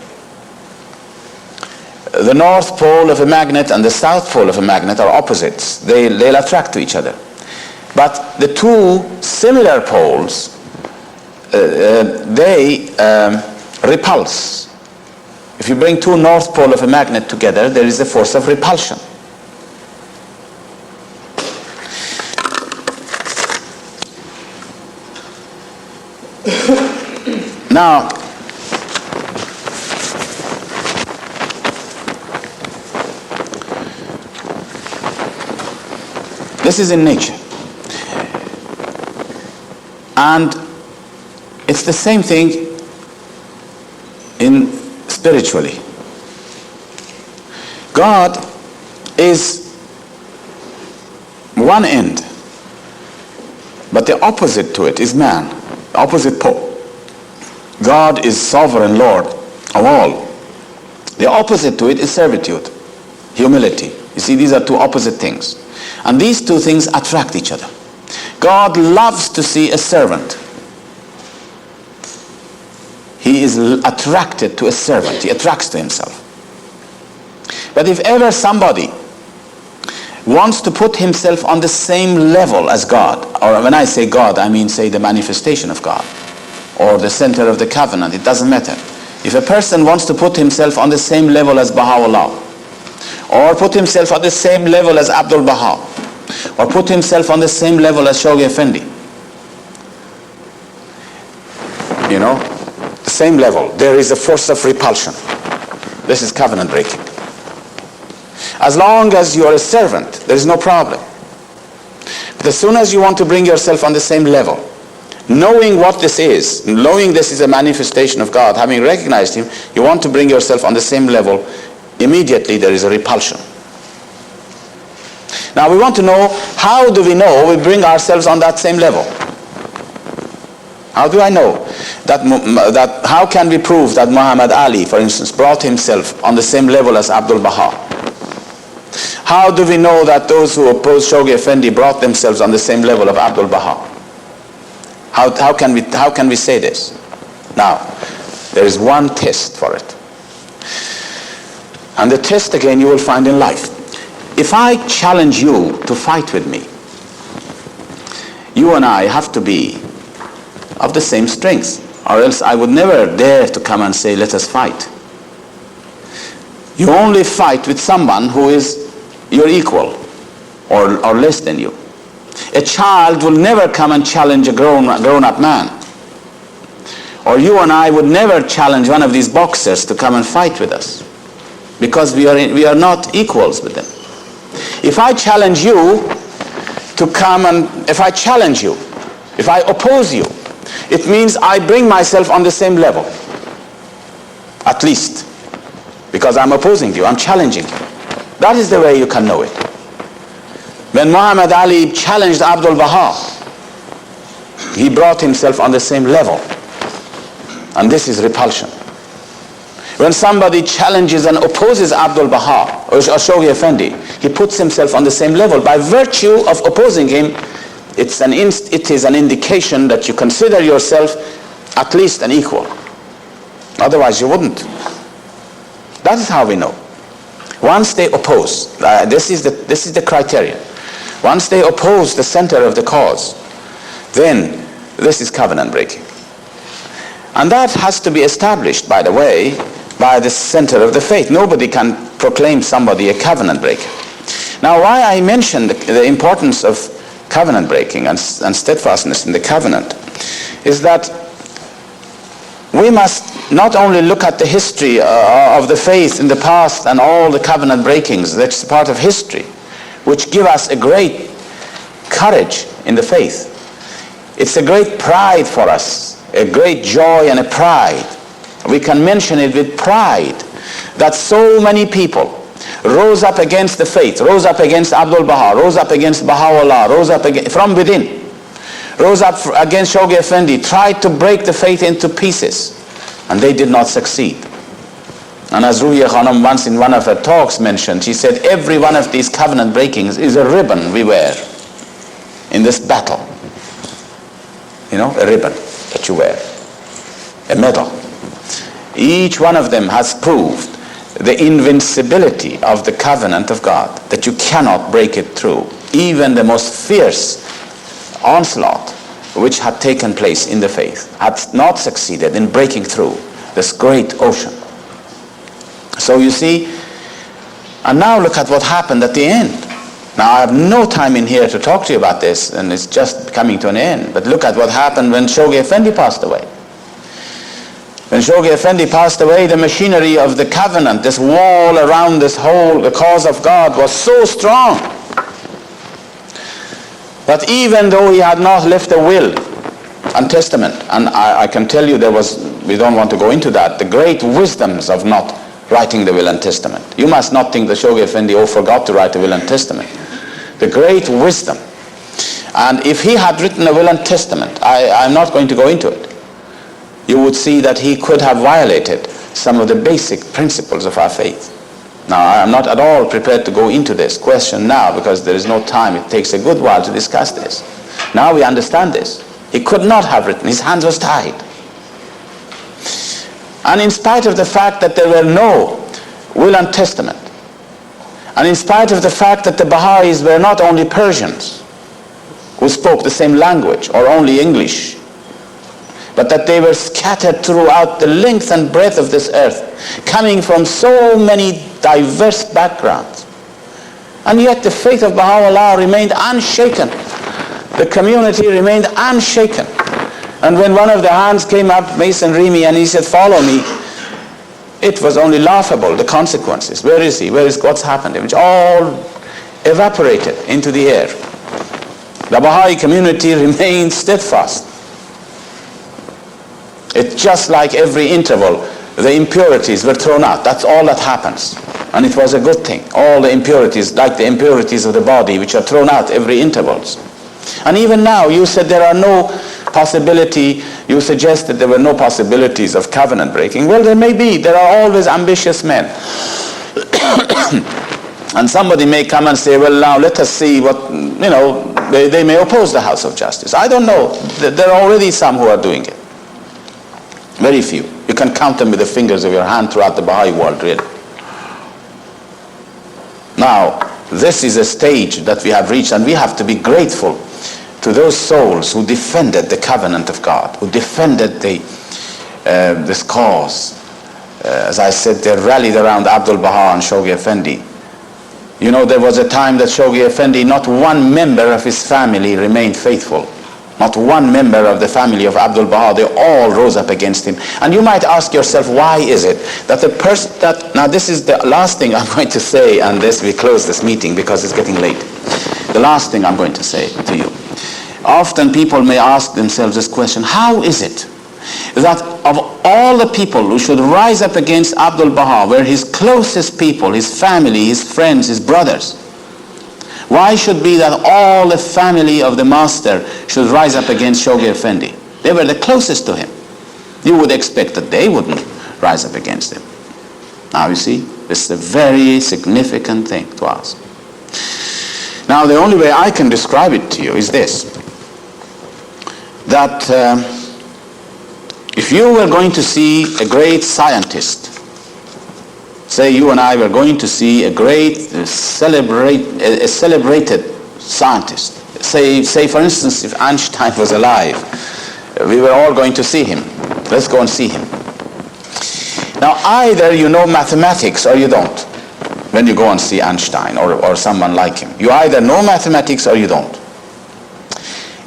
The north pole of a magnet and the south pole of a magnet are opposites. They'll attract to each other. But the two similar poles, they repulse. If you bring two north poles of a magnet together, there is a force of repulsion. Now, this is in nature. And it's the same thing in spiritually. God is one end But the opposite to it is man, the opposite pole. God is sovereign Lord of all. The opposite to it is servitude, humility. You see, these are two opposite things. And these two things attract each other. God loves to see a servant. He is attracted to a servant. He attracts to himself. But if ever somebody wants to put himself on the same level as God, or when I say God, I mean, say, the manifestation of God, or the center of the covenant, it doesn't matter. If a person wants to put himself on the same level as Baha'u'llah, or put himself on the same level as Abdul Baha, or put himself on the same level as Shoghi Effendi, you know, the same level, there is a force of repulsion. This is covenant breaking. As long as you are a servant, there is no problem. But as soon as you want to bring yourself on the same level, knowing what this is, knowing this is a manifestation of God, having recognized him, you want to bring yourself on the same level, immediately there is a repulsion. Now we want to know, how do we know we bring ourselves on that same level? How do I know that how can we prove that Muhammad Ali, for instance, brought himself on the same level as Abdul Baha? How do we know that those who oppose Shoghi Effendi brought themselves on the same level of Abdul Baha? How can we say this? Now, there is one test for it. And the test again you will find in life. If I challenge you to fight with me, you and I have to be of the same strength, or else I would never dare to come and say, let us fight. You only fight with someone who is your equal or less than you. A child will never come and challenge a grown-up man. Or you and I would never challenge one of these boxers to come and fight with us, because we are not equals with them. If I challenge you to come and, if I challenge you, if I oppose you, it means I bring myself on the same level. At least. Because I'm opposing you, I'm challenging you. That is the way you can know it. When Muhammad Ali challenged Abdul Baha, he brought himself on the same level. And this is repulsion. When somebody challenges and opposes Abdul Baha or Shoghi Effendi, he puts himself on the same level. By virtue of opposing him, it is an indication that you consider yourself at least an equal. Otherwise you wouldn't. That is how we know. Once they oppose, this is the criterion. Once they oppose the center of the cause, then this is covenant breaking. And that has to be established, by the way, by the center of the faith. Nobody can proclaim somebody a covenant breaker. Now, why I mentioned the importance of covenant breaking and steadfastness in the covenant is that we must not only look at the history of the faith in the past and all the covenant breakings, that's part of history, which give us a great courage in the faith. It's a great pride for us, a great joy and a pride. We can mention it with pride that so many people rose up against the faith, rose up against Abdul Baha, rose up against Baha'u'llah, rose up from within, rose up against Shoghi Effendi, tried to break the faith into pieces, and they did not succeed. And as Ruhiya Khanam once in one of her talks mentioned, she said, every one of these covenant breakings is a ribbon we wear in this battle. You know, a ribbon that you wear, a medal. Each one of them has proved the invincibility of the covenant of God, that you cannot break it through. Even the most fierce onslaught which had taken place in the faith had not succeeded in breaking through this great ocean. So you see, and now look at what happened at the end. Now I have no time in here to talk to you about this, and it's just coming to an end, but look at what happened when Shoghi Effendi passed away. When Shoghi Effendi passed away, the machinery of the covenant, this wall around this whole, the cause of God, was so strong that even though he had not left a will and testament, and I can tell you we don't want to go into that, the great wisdoms of not writing the will and testament. You must not think that Shoghi Effendi forgot to write the will and testament. The great wisdom And if he had written a will and testament, I'm not going to go into it, you would see that he could have violated some of the basic principles of our faith. Now, I am not at all prepared to go into this question now because there is no time. It takes a good while to discuss this. Now we understand this. He could not have written. His hands was tied. And in spite of the fact that there were no will and testament, and in spite of the fact that the Baha'is were not only Persians who spoke the same language or only English, but that they were scattered throughout the length and breadth of this earth, coming from so many diverse backgrounds. And yet the faith of Baha'u'llah remained unshaken. The community remained unshaken. And when one of the hands came up, Mason Remy, and he said, "Follow me," it was only laughable, the consequences. Where is he? Where is what's happened? It all evaporated into the air. The Baha'i community remained steadfast. It's just like every interval, the impurities were thrown out. That's all that happens. And it was a good thing. All the impurities, like the impurities of the body, which are thrown out every intervals. And even now, you said there are no possibility, you suggested there were no possibilities of covenant breaking. Well, there may be. There are always ambitious men. And somebody may come and say, well, now let us see what, they may oppose the House of Justice. I don't know. There are already some who are doing it. Very few. You can count them with the fingers of your hand throughout the Baha'i world, really. Now, this is a stage that we have reached, and we have to be grateful to those souls who defended the covenant of God, who defended this cause. As I said, they rallied around Abdul Baha and Shoghi Effendi. There was a time that Shoghi Effendi, not one member of his family remained faithful. Not one member of the family of Abdul Baha, they all rose up against him. And you might ask yourself, why is it that the person now this is the last thing I'm going to say, and we close this meeting because it's getting late. The last thing I'm going to say to you. Often people may ask themselves this question, how is it that of all the people who should rise up against Abdul Baha, were his closest people, his family, his friends, his brothers, why should be that all the family of the master should rise up against Shoghi Effendi? They were the closest to him. You would expect that they wouldn't rise up against him. Now you see, this is a very significant thing to ask. Now the only way I can describe it to you is this, that if you were going to see a great scientist, say you and I were going to see a great, celebrated scientist. Say for instance, if Einstein was alive, we were all going to see him. Let's go and see him. Now either you know mathematics or you don't when you go and see Einstein or someone like him. You either know mathematics or you don't.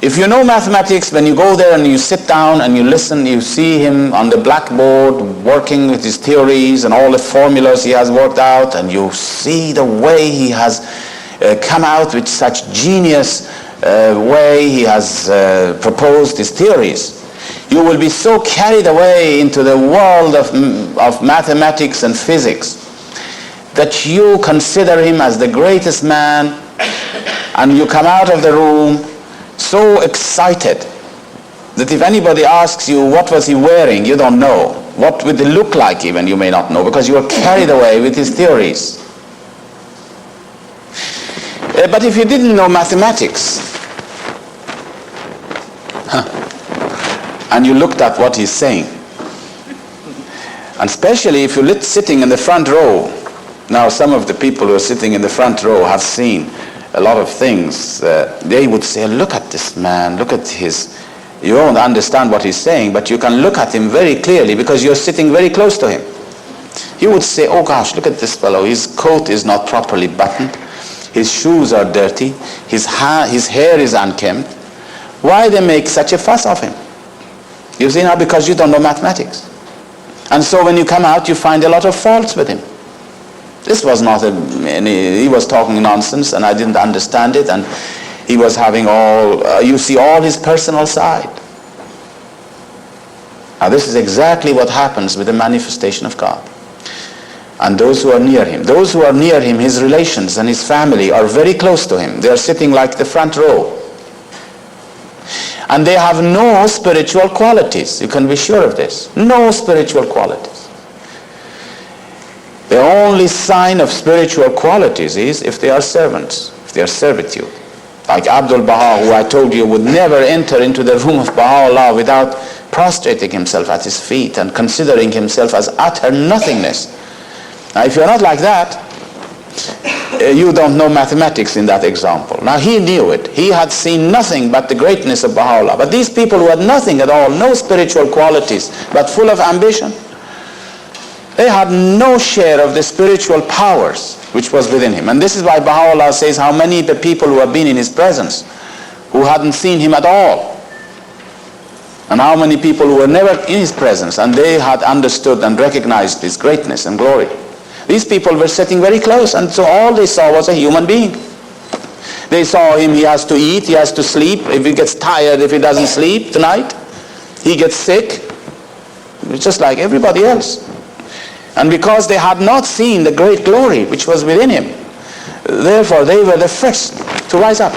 If you know mathematics, when you go there and you sit down and you listen, you see him on the blackboard working with his theories and all the formulas he has worked out, and you see the way he has come out with such genius way he has proposed his theories. You will be so carried away into the world of mathematics and physics that you consider him as the greatest man, and you come out of the room so excited that if anybody asks you what was he wearing, you don't know. What would it look like even, you may not know, because you are carried away with his theories. But if you didn't know mathematics, and you looked at what he's saying, and especially if you're sitting in the front row, now some of the people who are sitting in the front row have seen a lot of things, they would say, look at this man, look at his, you won't understand what he's saying, but you can look at him very clearly because you're sitting very close to him. You would say, oh gosh, look at this fellow, his coat is not properly buttoned, his shoes are dirty, his hair is unkempt. Why they make such a fuss of him? You see now, because you don't know mathematics. And so when you come out, you find a lot of faults with him. This was not he was talking nonsense, and I didn't understand it, and he was having you see all his personal side. Now this is exactly what happens with the manifestation of God. And those who are near him, his relations and his family are very close to him. They are sitting like the front row. And they have no spiritual qualities. You can be sure of this. No spiritual qualities. The only sign of spiritual qualities is if they are servants, if they are servitude. Like Abdul Baha, who I told you would never enter into the room of Baha'u'llah without prostrating himself at his feet and considering himself as utter nothingness. Now, if you're not like that, you don't know mathematics in that example. Now, he knew it. He had seen nothing but the greatness of Baha'u'llah. But these people who had nothing at all, no spiritual qualities, but full of ambition, they had no share of the spiritual powers which was within him. And this is why Baha'u'llah says how many the people who have been in his presence who hadn't seen him at all, and how many people who were never in his presence and they had understood and recognized his greatness and glory. These people were sitting very close, and so all they saw was a human being. They saw him, he has to eat, he has to sleep. If he gets tired, if he doesn't sleep tonight, he gets sick. It's just like everybody else. And because they had not seen the great glory which was within him, therefore they were the first to rise up.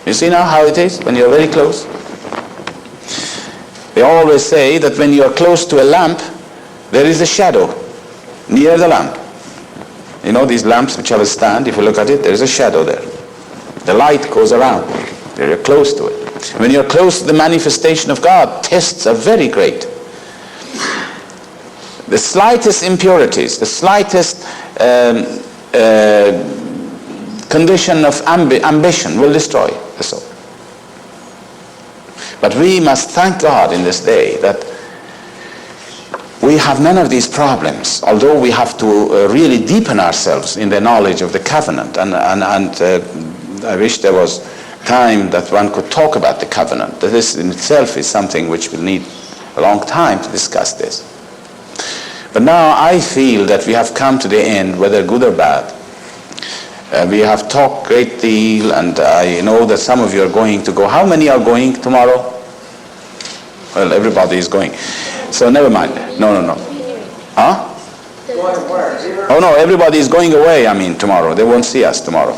You see now how it is when you're very close? They always say that when you're close to a lamp, there is a shadow near the lamp. You know these lamps which have a stand, if you look at it, there is a shadow there. The light goes around. You're close to it. When you're close to the manifestation of God, tests are very great. The slightest impurities, the slightest condition of ambition will destroy the soul. But we must thank God in this day that we have none of these problems, although we have to really deepen ourselves in the knowledge of the covenant. And I wish there was time that one could talk about the covenant. This in itself is something which will need a long time to discuss this. But now I feel that we have come to the end, whether good or bad. We have talked a great deal, and I know that some of you are going to go. How many are going tomorrow? Well, everybody is going. So never mind. No. Huh? Oh no, everybody is going away, tomorrow. They won't see us tomorrow.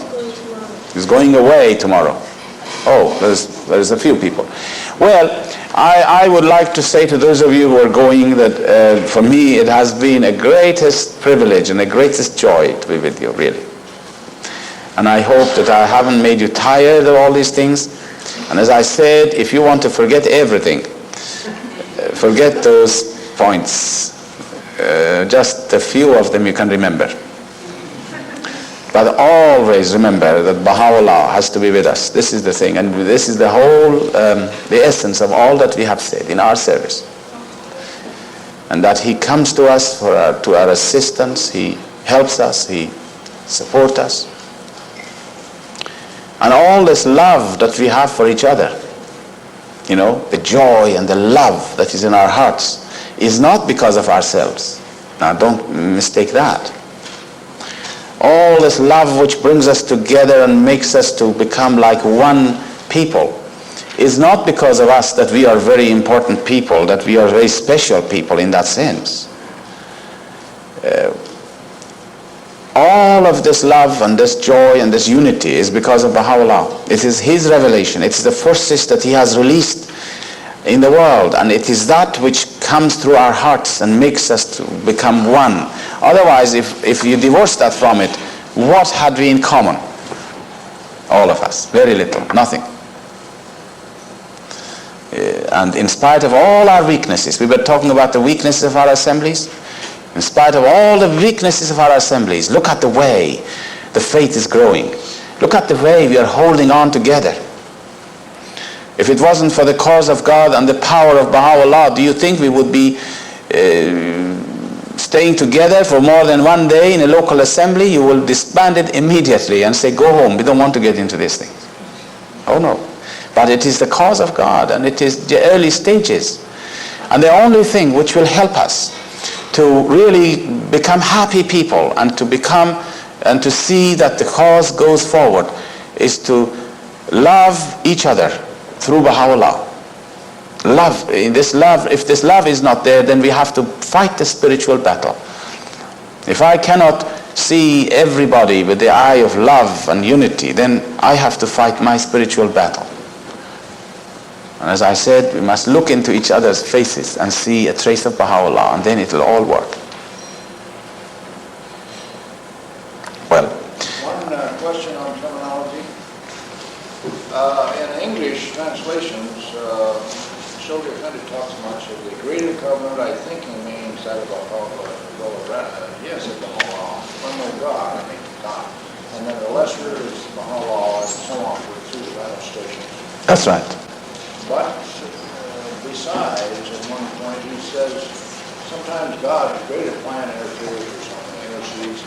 He's going away tomorrow. Oh, there's a few people. Well, I would like to say to those of you who are going that for me it has been a greatest privilege and the greatest joy to be with you, really. And I hope that I haven't made you tired of all these things. And as I said, if you want to forget everything, forget those points. Just a few of them you can remember. But always remember that Baha'u'llah has to be with us. This is the thing, and this is the whole, the essence of all that we have said in our service. And that he comes to us to our assistance, he helps us, he supports us. And all this love that we have for each other, the joy and the love that is in our hearts is not because of ourselves. Now don't mistake that. All this love which brings us together and makes us to become like one people is not because of us, that we are very important people, that we are very special people in that sense. All of this love and this joy and this unity is because of Baha'u'llah. It is his revelation. It is the forces that he has released in the world, and it is that which comes through our hearts and makes us to become one. Otherwise, if you divorce that from it, what had we in common? All of us. Very little. Nothing. And in spite of all our weaknesses, we were talking about the weaknesses of our assemblies. In spite of all the weaknesses of our assemblies, look at the way the faith is growing. Look at the way we are holding on together. If it wasn't for the cause of God and the power of Baha'u'llah, do you think we would be staying together for more than one day in a local assembly? You will disband it immediately and say, go home, we don't want to get into these things. Oh no. But it is the cause of God, and it is the early stages. And the only thing which will help us to really become happy people and to see that the cause goes forward is to love each other through Baha'u'llah. Love, if this love is not there, then we have to fight the spiritual battle. If I cannot see everybody with the eye of love and unity, then I have to fight my spiritual battle. And as I said, we must look into each other's faces and see a trace of Baha'u'llah, and then it will all work. Well, One question on terminology. In English translations, Shoghi Effendi talks much of the greater covenant. I think he means that of Baha'u'llah. Yes, of Baha'u'llah. One more God, I mean God. And then the lesser is Baha'u'llah, and so on, through the manifestations. that's right. But besides, at one point he says, sometimes God's greater plan interferes or something, intercedes.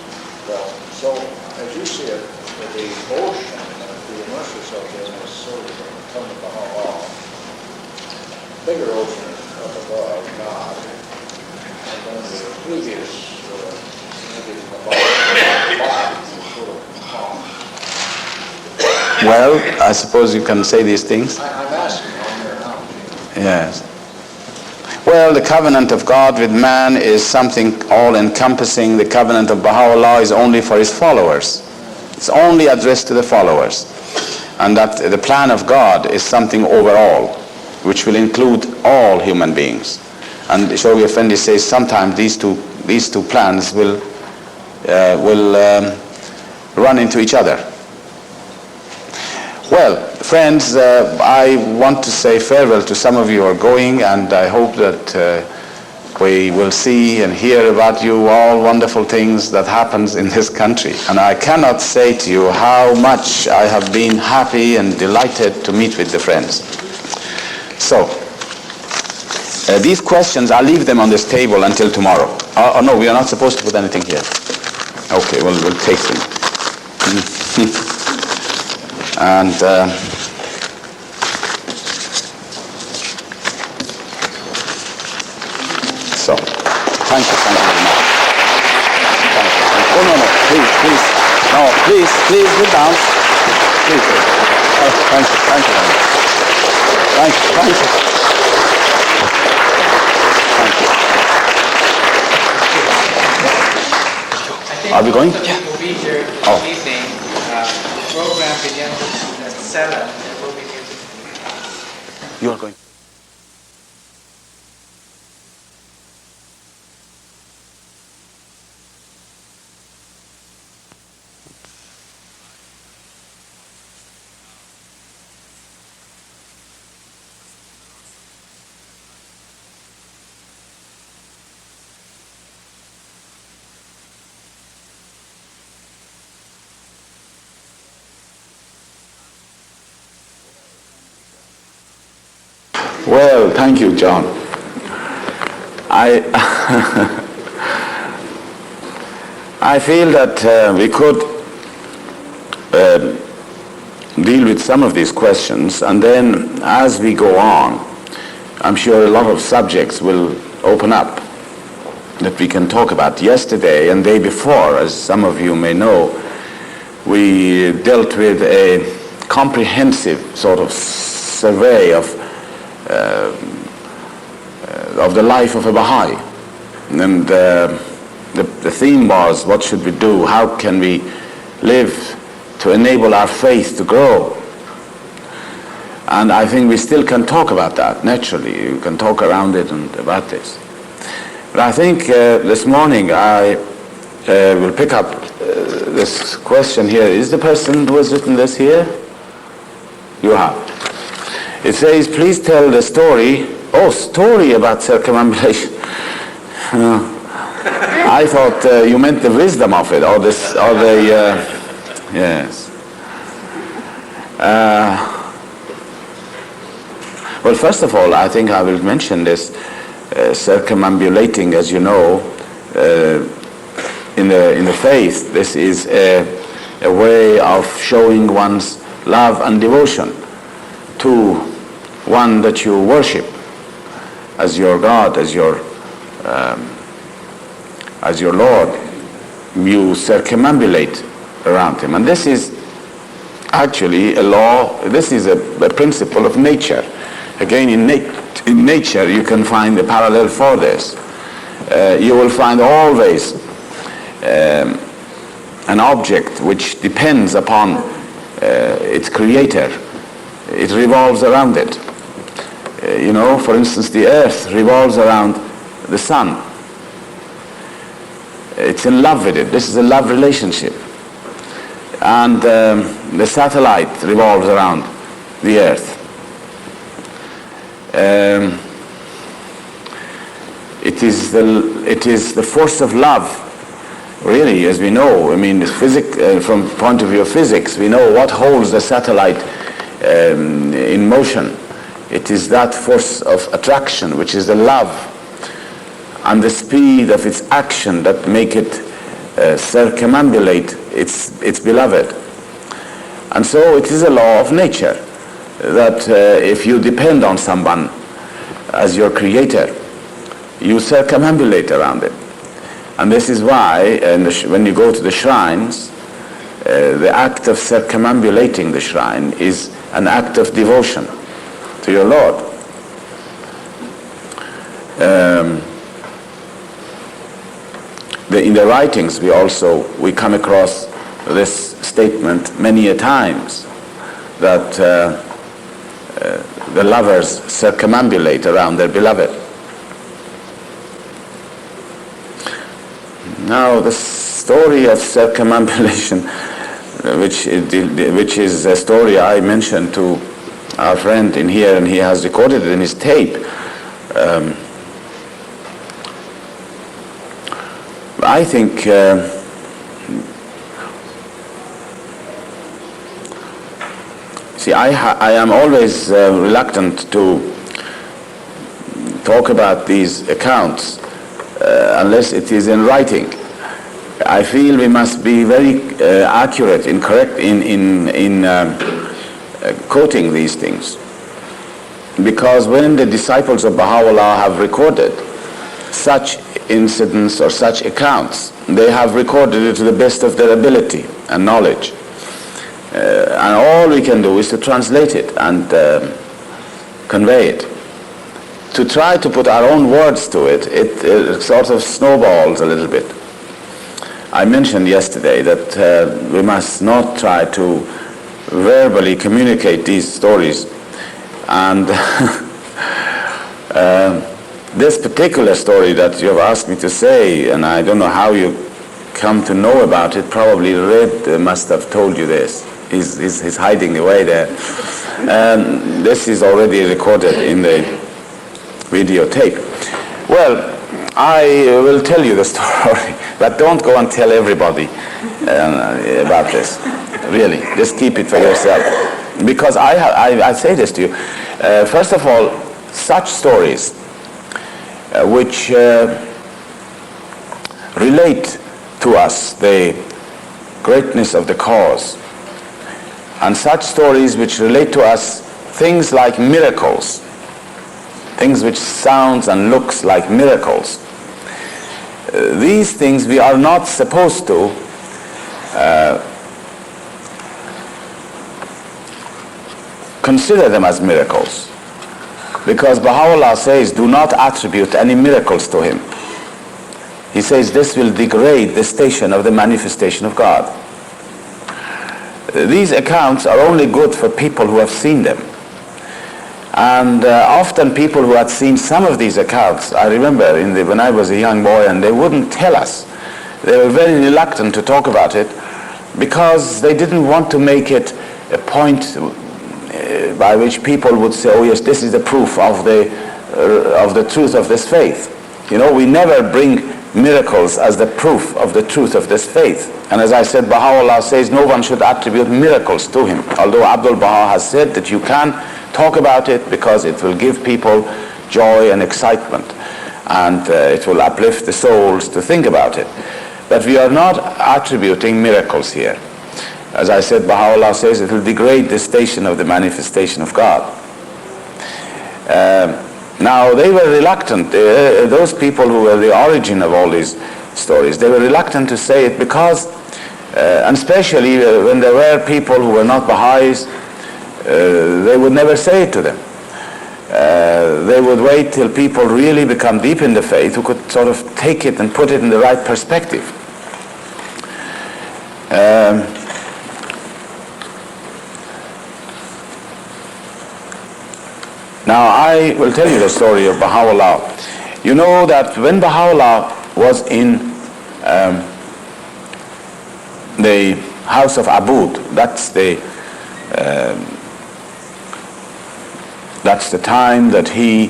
Well, so as you see it, the ocean, the immersive subject is sort of come to Baha'u'llah, bigger ocean up above God, and then the previous, maybe the bottom is sort of calm. Well, I suppose you can say these things. I'm asking on your analogy. Yes. Well, the covenant of God with man is something all-encompassing. The covenant of Baha'u'llah is only for his followers. It's only addressed to the followers. And that the plan of God is something overall, which will include all human beings. And Shoghi Effendi says sometimes these two plans will run into each other. Well, friends, I want to say farewell to some of you who are going, and I hope that we will see and hear about you all wonderful things that happens in this country. And I cannot say to you how much I have been happy and delighted to meet with the friends. So, these questions, I'll leave them on this table until tomorrow. Oh no, we are not supposed to put anything here. Okay, well, we'll take them. And so, thank you very much. Thank you. Oh, no, please. No, please, sit down. Please. Thank you very much. Thank you. Are we going? Yeah. We'll be here this evening. The program begins at 7, and we'll be here. You are going. Well, thank you, John. I feel that we could deal with some of these questions, and then as we go on, I'm sure a lot of subjects will open up that we can talk about. Yesterday and day before, as some of you may know, we dealt with a comprehensive sort of survey of the life of a Baha'i. And the theme was, what should we do? How can we live to enable our faith to grow? And I think we still can talk about that, naturally. You can talk around it and about this. But I think this morning I will pick up this question here. Is the person who has written this here? You have. It says, please tell the story. Oh, story about circumambulation. I thought you meant the wisdom of it, or this, or the yes. Well, first of all, I think I will mention this circumambulating, as you know, in the faith. This is a way of showing one's love and devotion to one that you worship as your God, as your Lord. You circumambulate around him, and this is actually a law. This is a principle of nature. Again, in nature, you can find a parallel for this. You will find always an object which depends upon its creator. It revolves around it. For instance, the earth revolves around the sun. It's in love with it. This is a love relationship. And the satellite revolves around the earth. It is the force of love, really, as we know. I mean, from the point of view of physics, we know what holds the satellite in motion. It is that force of attraction, which is the love, and the speed of its action that make it circumambulate its beloved. And so it is a law of nature that if you depend on someone as your creator, you circumambulate around it. And this is why when you go to the shrines, the act of circumambulating the shrine is an act of devotion to your Lord. In the writings we come across this statement many a times, that the lovers circumambulate around their beloved. Now the story of circumambulation, which is a story I mentioned to our friend in here, and he has recorded it in his tape. I think I am always reluctant to talk about these accounts unless it is in writing. I feel we must be very accurate in quoting these things, because when the disciples of Baha'u'llah have recorded such incidents or such accounts, they have recorded it to the best of their ability and knowledge, and all we can do is to translate it and convey it. To try to put our own words to it, it sort of snowballs a little bit. I mentioned yesterday that we must not try to verbally communicate these stories, and this particular story that you have asked me to say, and I don't know how you come to know about it, probably Red must have told you this. He's hiding away there. This is already recorded in the videotape. Well, I will tell you the story, but don't go and tell everybody about this. Really, just keep it for yourself. Because I say this to you. First of all, such stories which relate to us the greatness of the cause, and such stories which relate to us things like miracles, things which sounds and looks like miracles. These things we are not supposed to consider them as miracles, because Baha'u'llah says, do not attribute any miracles to him. He says this will degrade the station of the manifestation of God. These accounts are only good for people who have seen them. And often people who had seen some of these accounts, I remember when I was a young boy, and they wouldn't tell us. They were very reluctant to talk about it because they didn't want to make it a point by which people would say, oh yes, this is the proof of the truth of this faith. We never bring miracles as the proof of the truth of this faith. And as I said, Baha'u'llah says no one should attribute miracles to him, although Abdul Baha has said that you can talk about it because it will give people joy and excitement, and it will uplift the souls to think about it. But we are not attributing miracles here. As I said, Baha'u'llah says it will degrade the station of the manifestation of God. Now they were reluctant, those people who were the origin of all these stories, they were reluctant to say it because, and especially when there were people who were not Baha'is, they would never say it to them. They would wait till people really become deep in the faith, who could sort of take it and put it in the right perspective. Now, I will tell you the story of Baha'u'llah. You know that when Baha'u'llah was in the house of Abud, that's the time that he,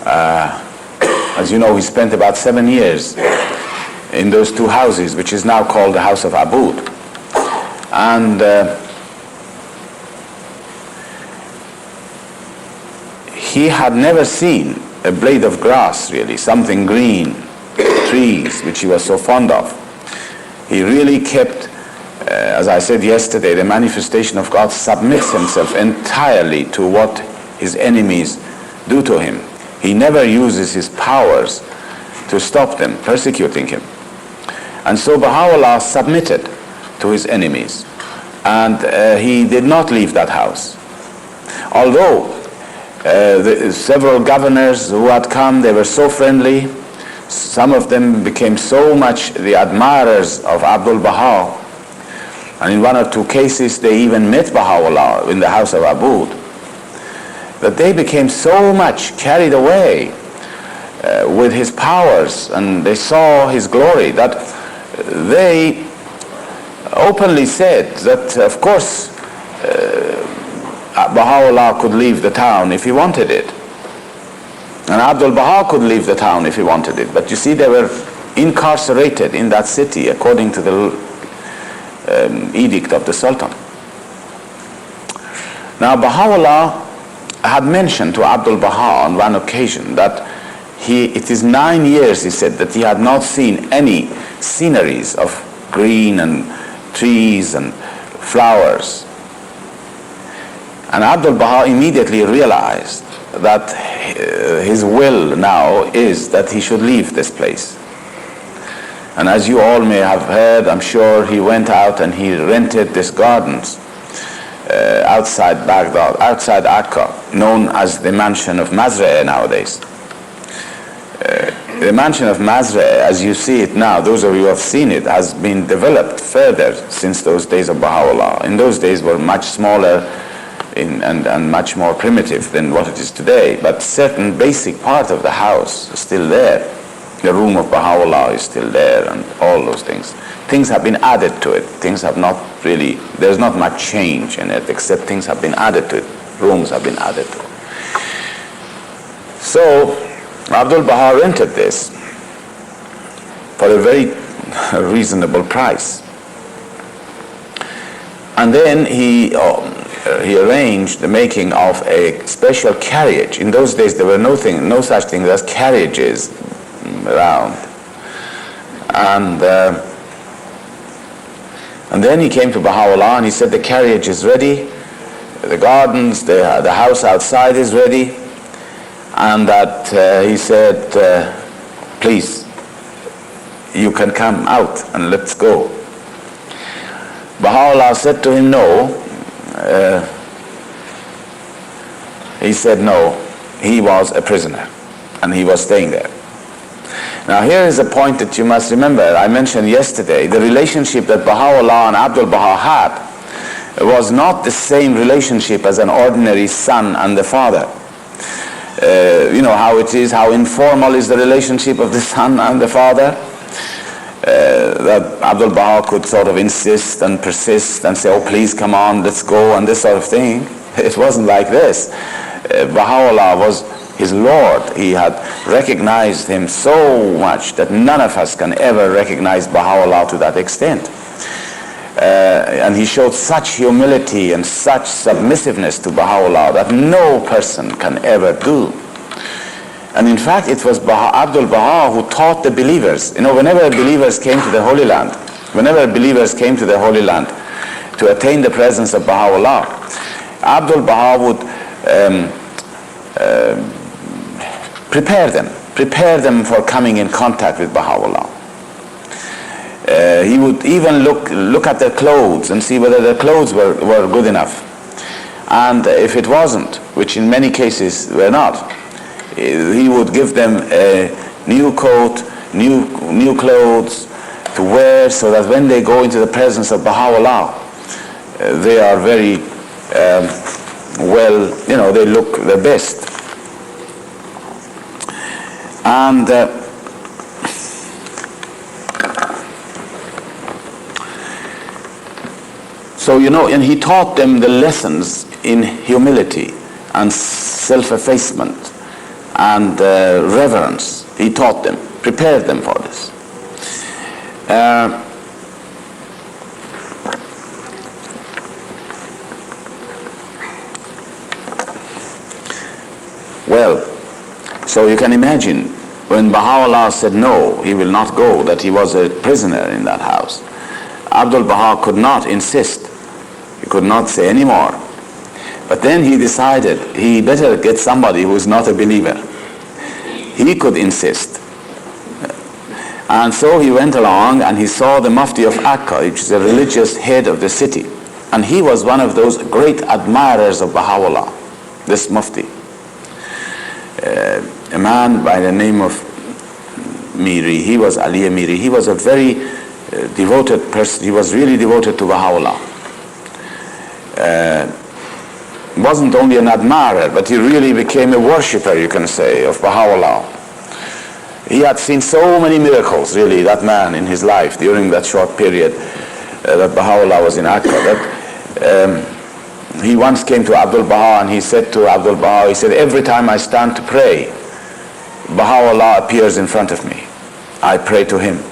as you know, he spent about 7 years in those two houses, which is now called the house of Abud. And he had never seen a blade of grass, really, something green, trees, which he was so fond of. He really kept, as I said yesterday, the manifestation of God submits himself entirely to what his enemies do to him. He never uses his powers to stop them persecuting him. And so Baha'u'llah submitted to his enemies, and he did not leave that house. Although several governors who had come, they were so friendly. Some of them became so much the admirers of Abdul Baha, and in one or two cases they even met Baha'u'llah in the house of Abud, that they became so much carried away with his powers, and they saw his glory, that they openly said that, of course, Baha'u'llah could leave the town if he wanted it. And Abdul Baha could leave the town if he wanted it. But you see, they were incarcerated in that city according to the edict of the Sultan. Now, Baha'u'llah had mentioned to Abdul Baha on one occasion that it is 9 years, he said, that he had not seen any sceneries of green and trees and flowers. And Abdul Baha immediately realized that his will now is that he should leave this place. And as you all may have heard, I'm sure he went out and he rented these gardens outside Baghdad, outside Akka, known as the mansion of Mazra'e nowadays. The mansion of Mazra'e, as you see it now, those of you who have seen it, has been developed further since those days of Baha'u'llah. In those days were much smaller and much more primitive than what it is today, but certain basic part of the house is still there. The room of Baha'u'llah is still there, and all those things. Things have been added to it. Things have not really, there's not much change in it, except things have been added to it. Rooms have been added to it. So Abdul Baha rented this for a very reasonable price. And then he arranged the making of a special carriage. In those days there were no such thing as carriages around. And then he came to Baha'u'llah and he said, the carriage is ready, the gardens, the house outside is ready, and that he said, please, you can come out and let's go. Baha'u'llah said to him, no. He said no. He was a prisoner and he was staying there. Now here is a point that you must remember. I mentioned yesterday, the relationship that Baha'u'llah and Abdul Baha had was not the same relationship as an ordinary son and the father. You know how it is, how informal is the relationship of the son and the father. That Abdul Baha could sort of insist and persist and say, oh please come on, let's go, and this sort of thing. It wasn't like this. Baha'u'llah was his Lord. He had recognized him so much that none of us can ever recognize Baha'u'llah to that extent. And he showed such humility and such submissiveness to Baha'u'llah that no person can ever do. And in fact, it was Abdul Baha who taught the believers. You know, whenever believers came to the Holy Land, to attain the presence of Baha'u'llah, Abdul Baha would prepare them for coming in contact with Baha'u'llah. He would even look at their clothes and see whether their clothes were good enough. And if it wasn't, which in many cases were not, he would give them a new coat, new clothes to wear, so that when they go into the presence of Baha'u'llah, they are very well, you know, they look the best. And so, and he taught them the lessons in humility and self-effacement and reverence. He taught them, prepared them for this. Well, so you can imagine when Baha'u'llah said no, he will not go, that he was a prisoner in that house. Abdul Baha could not insist. He could not say any more. But then he decided he better get somebody who is not a believer. He could insist. And so he went along and he saw the Mufti of Akka, which is a religious head of the city. And he was one of those great admirers of Baha'u'llah, this Mufti. A man by the name of Miri, he was Ali Miri. He was a very devoted person. He was really devoted to Baha'u'llah. Wasn't only an admirer, but he really became a worshipper, you can say, of Baha'u'llah. He had seen so many miracles, really, that man, in his life during that short period that Baha'u'llah was in Akka. That he once came to Abdul Baha and he said to Abdul Baha, he said, every time I stand to pray, Baha'u'llah appears in front of me. I pray to him.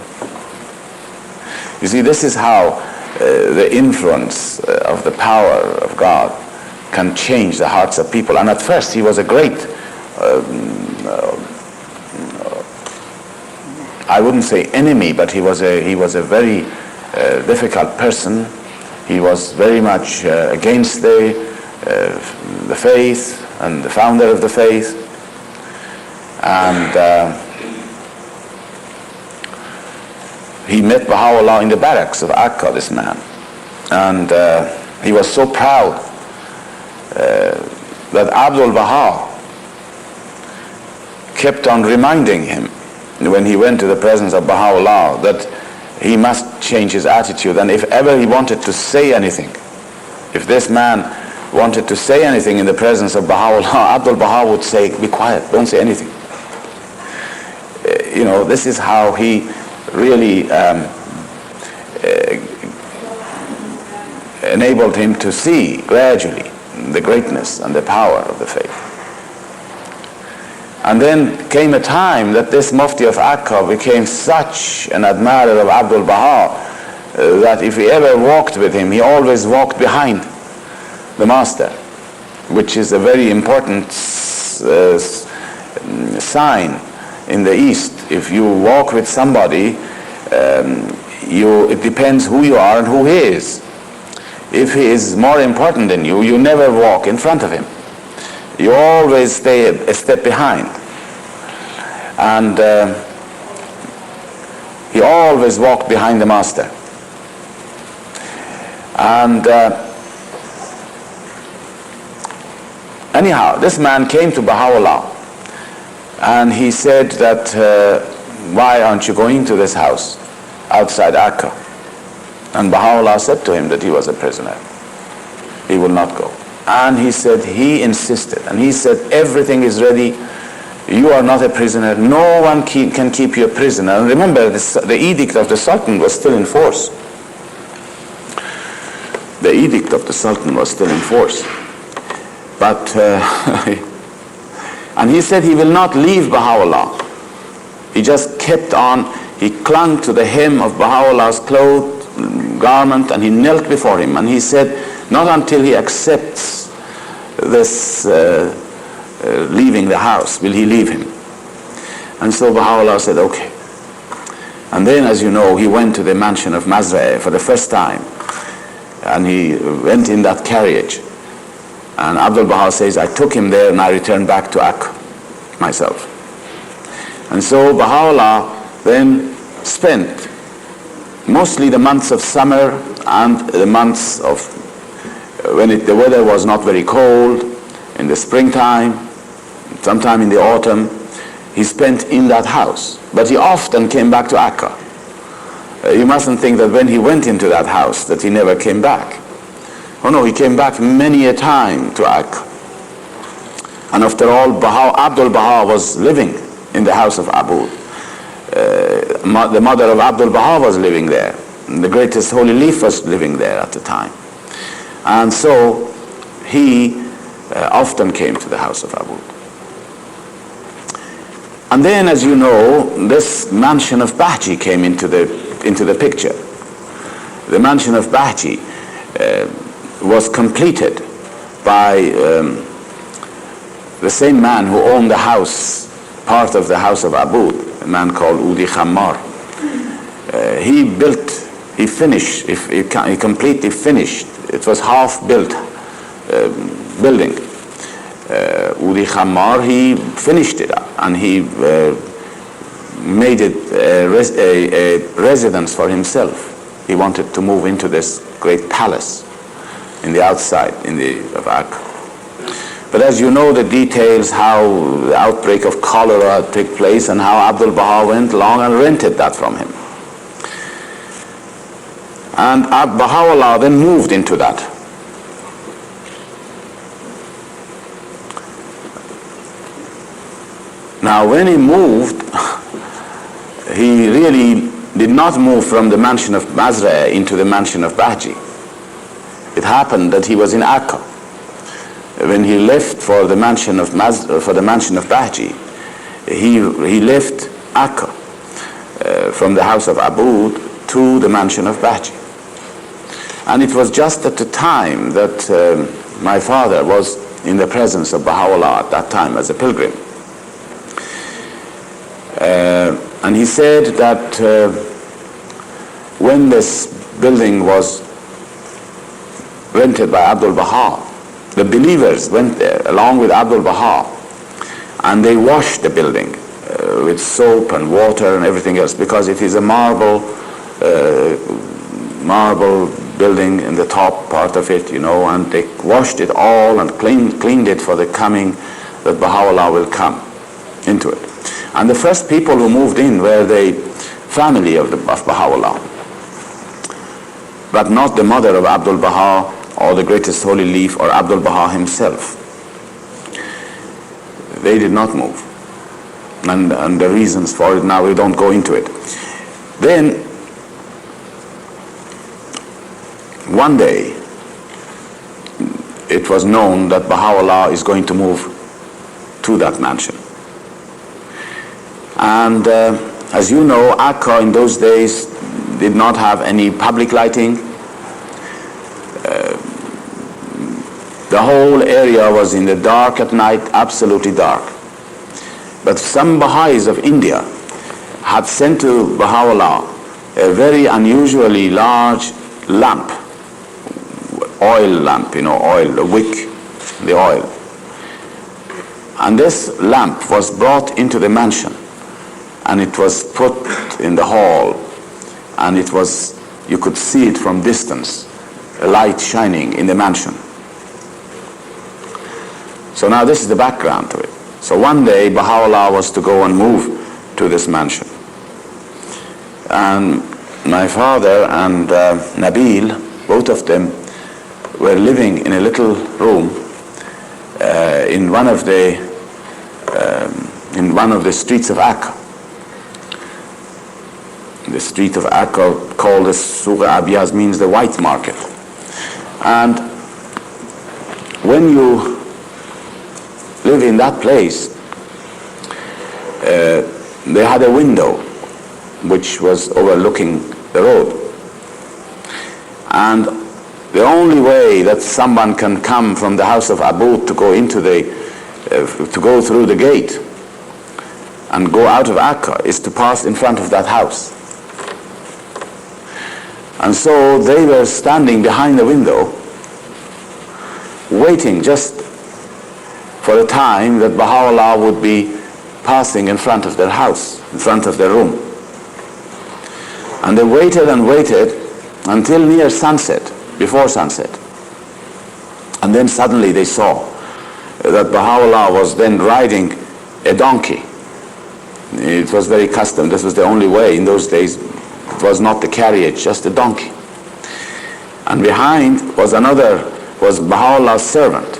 You see, this is how the influence of the power of God can change the hearts of people. And at first he was a great, I wouldn't say enemy, but he was a very difficult person. He was very much against the faith and the founder of the faith. And he met Baha'u'llah in the barracks of Akka, this man. And he was so proud that Abdul Baha kept on reminding him when he went to the presence of Baha'u'llah that he must change his attitude. And if ever he wanted to say anything, if this man wanted to say anything in the presence of Baha'u'llah, Abdul Baha would say, be quiet, don't say anything. This is how he really enabled him to see gradually the greatness and the power of the faith. And then came a time that this Mufti of Akka became such an admirer of Abdul Baha that if he ever walked with him, he always walked behind the master, which is a very important sign in the East. If you walk with somebody, it depends who you are and who he is. If he is more important than you, you never walk in front of him. You always stay a step behind. And he always walked behind the master. And anyhow, this man came to Baha'u'llah and he said that, why aren't you going to this house outside Akka? And Baha'u'llah said to him that he was a prisoner. He will not go. And he said, he insisted. And he said, everything is ready. You are not a prisoner. No one can keep you a prisoner. And remember, the edict of the Sultan was still in force. The edict of the Sultan was still in force. But, and he said he will not leave Baha'u'llah. He just kept on. He clung to the hem of Baha'u'llah's garment and he knelt before him. And he said, not until he accepts this leaving the house will he leave him. And so Baha'u'llah said, okay. And then, as you know, he went to the mansion of Mazra'e for the first time. And he went in that carriage. And Abdul Baha says, I took him there and I returned back to Akka myself. And so Baha'u'llah then spent mostly the months of summer and the months of when the weather was not very cold, in the springtime, sometime in the autumn, he spent in that house. But he often came back to Akka. You mustn't think that when he went into that house that he never came back. Oh no, he came back many a time to Akka. And after all, Abdul Baha was living in the house of Abud. The mother of Abdul Baha was living there. The greatest holy leaf was living there at the time. And so he often came to the house of Abud. And then, as you know, this mansion of Bahji came into the picture. The mansion of Bahji was completed by the same man who owned the house, part of the house of Abud, a man called Udi Khammar. He completely finished. It was half-built building. Udi Khammar, he finished it and he made it a residence for himself. He wanted to move into this great palace in the outside of Akka. But as you know the details, how the outbreak of cholera took place and how Abdul Baha went along and rented that from him. And Baha'u'llah then moved into that. Now when he moved, he really did not move from the mansion of Mazra into the mansion of Bahji. It happened that he was in Akka. When he left for the mansion of Bahji, he left Akka from the house of Abud to the mansion of Bahji. And it was just at the time that my father was in the presence of Baha'u'llah at that time as a pilgrim. And he said that when this building was rented by Abdul Baha, the believers went there along with Abdul Baha and they washed the building with soap and water and everything else, because it is a marble building in the top part of it, and they washed it all and cleaned it for the coming that Baha'u'llah will come into it. And the first people who moved in were the family of Baha'u'llah, but not the mother of Abdul Baha or the greatest holy leaf or Abdul Baha himself. They did not move. And the reasons for it, now we don't go into it. Then, one day, it was known that Baha'u'llah is going to move to that mansion. And as you know, Akka in those days did not have any public lighting. The whole area was in the dark at night, absolutely dark. But some Baha'is of India had sent to Baha'u'llah a very unusually large lamp, oil lamp, oil, the wick, the oil. And this lamp was brought into the mansion, and it was put in the hall, and you could see it from distance, a light shining in the mansion. So now this is the background to it. So one day Baha'u'llah was to go and move to this mansion. And my father and Nabil, both of them, were living in a little room in one of the streets of Akka. The street of Akka, called the Suq Abiyaz, means the white market. And when you live in that place, they had a window which was overlooking the road. And the only way that someone can come from the house of Abud to go through the gate and go out of Akka is to pass in front of that house. And so they were standing behind the window, waiting just for a time that Baha'u'llah would be passing in front of their house, in front of their room. And they waited and waited until near sunset, before sunset. And then suddenly they saw that Baha'u'llah was then riding a donkey. It was very custom. This was the only way in those days. It was not the carriage, just a donkey. And behind was Baha'u'llah's servant,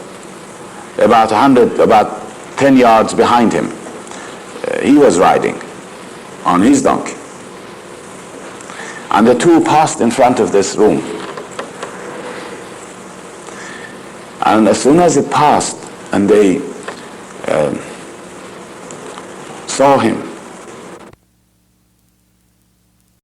about 10 yards behind him, he was riding on his donkey. And the two passed in front of this room. And as soon as it passed and they saw him,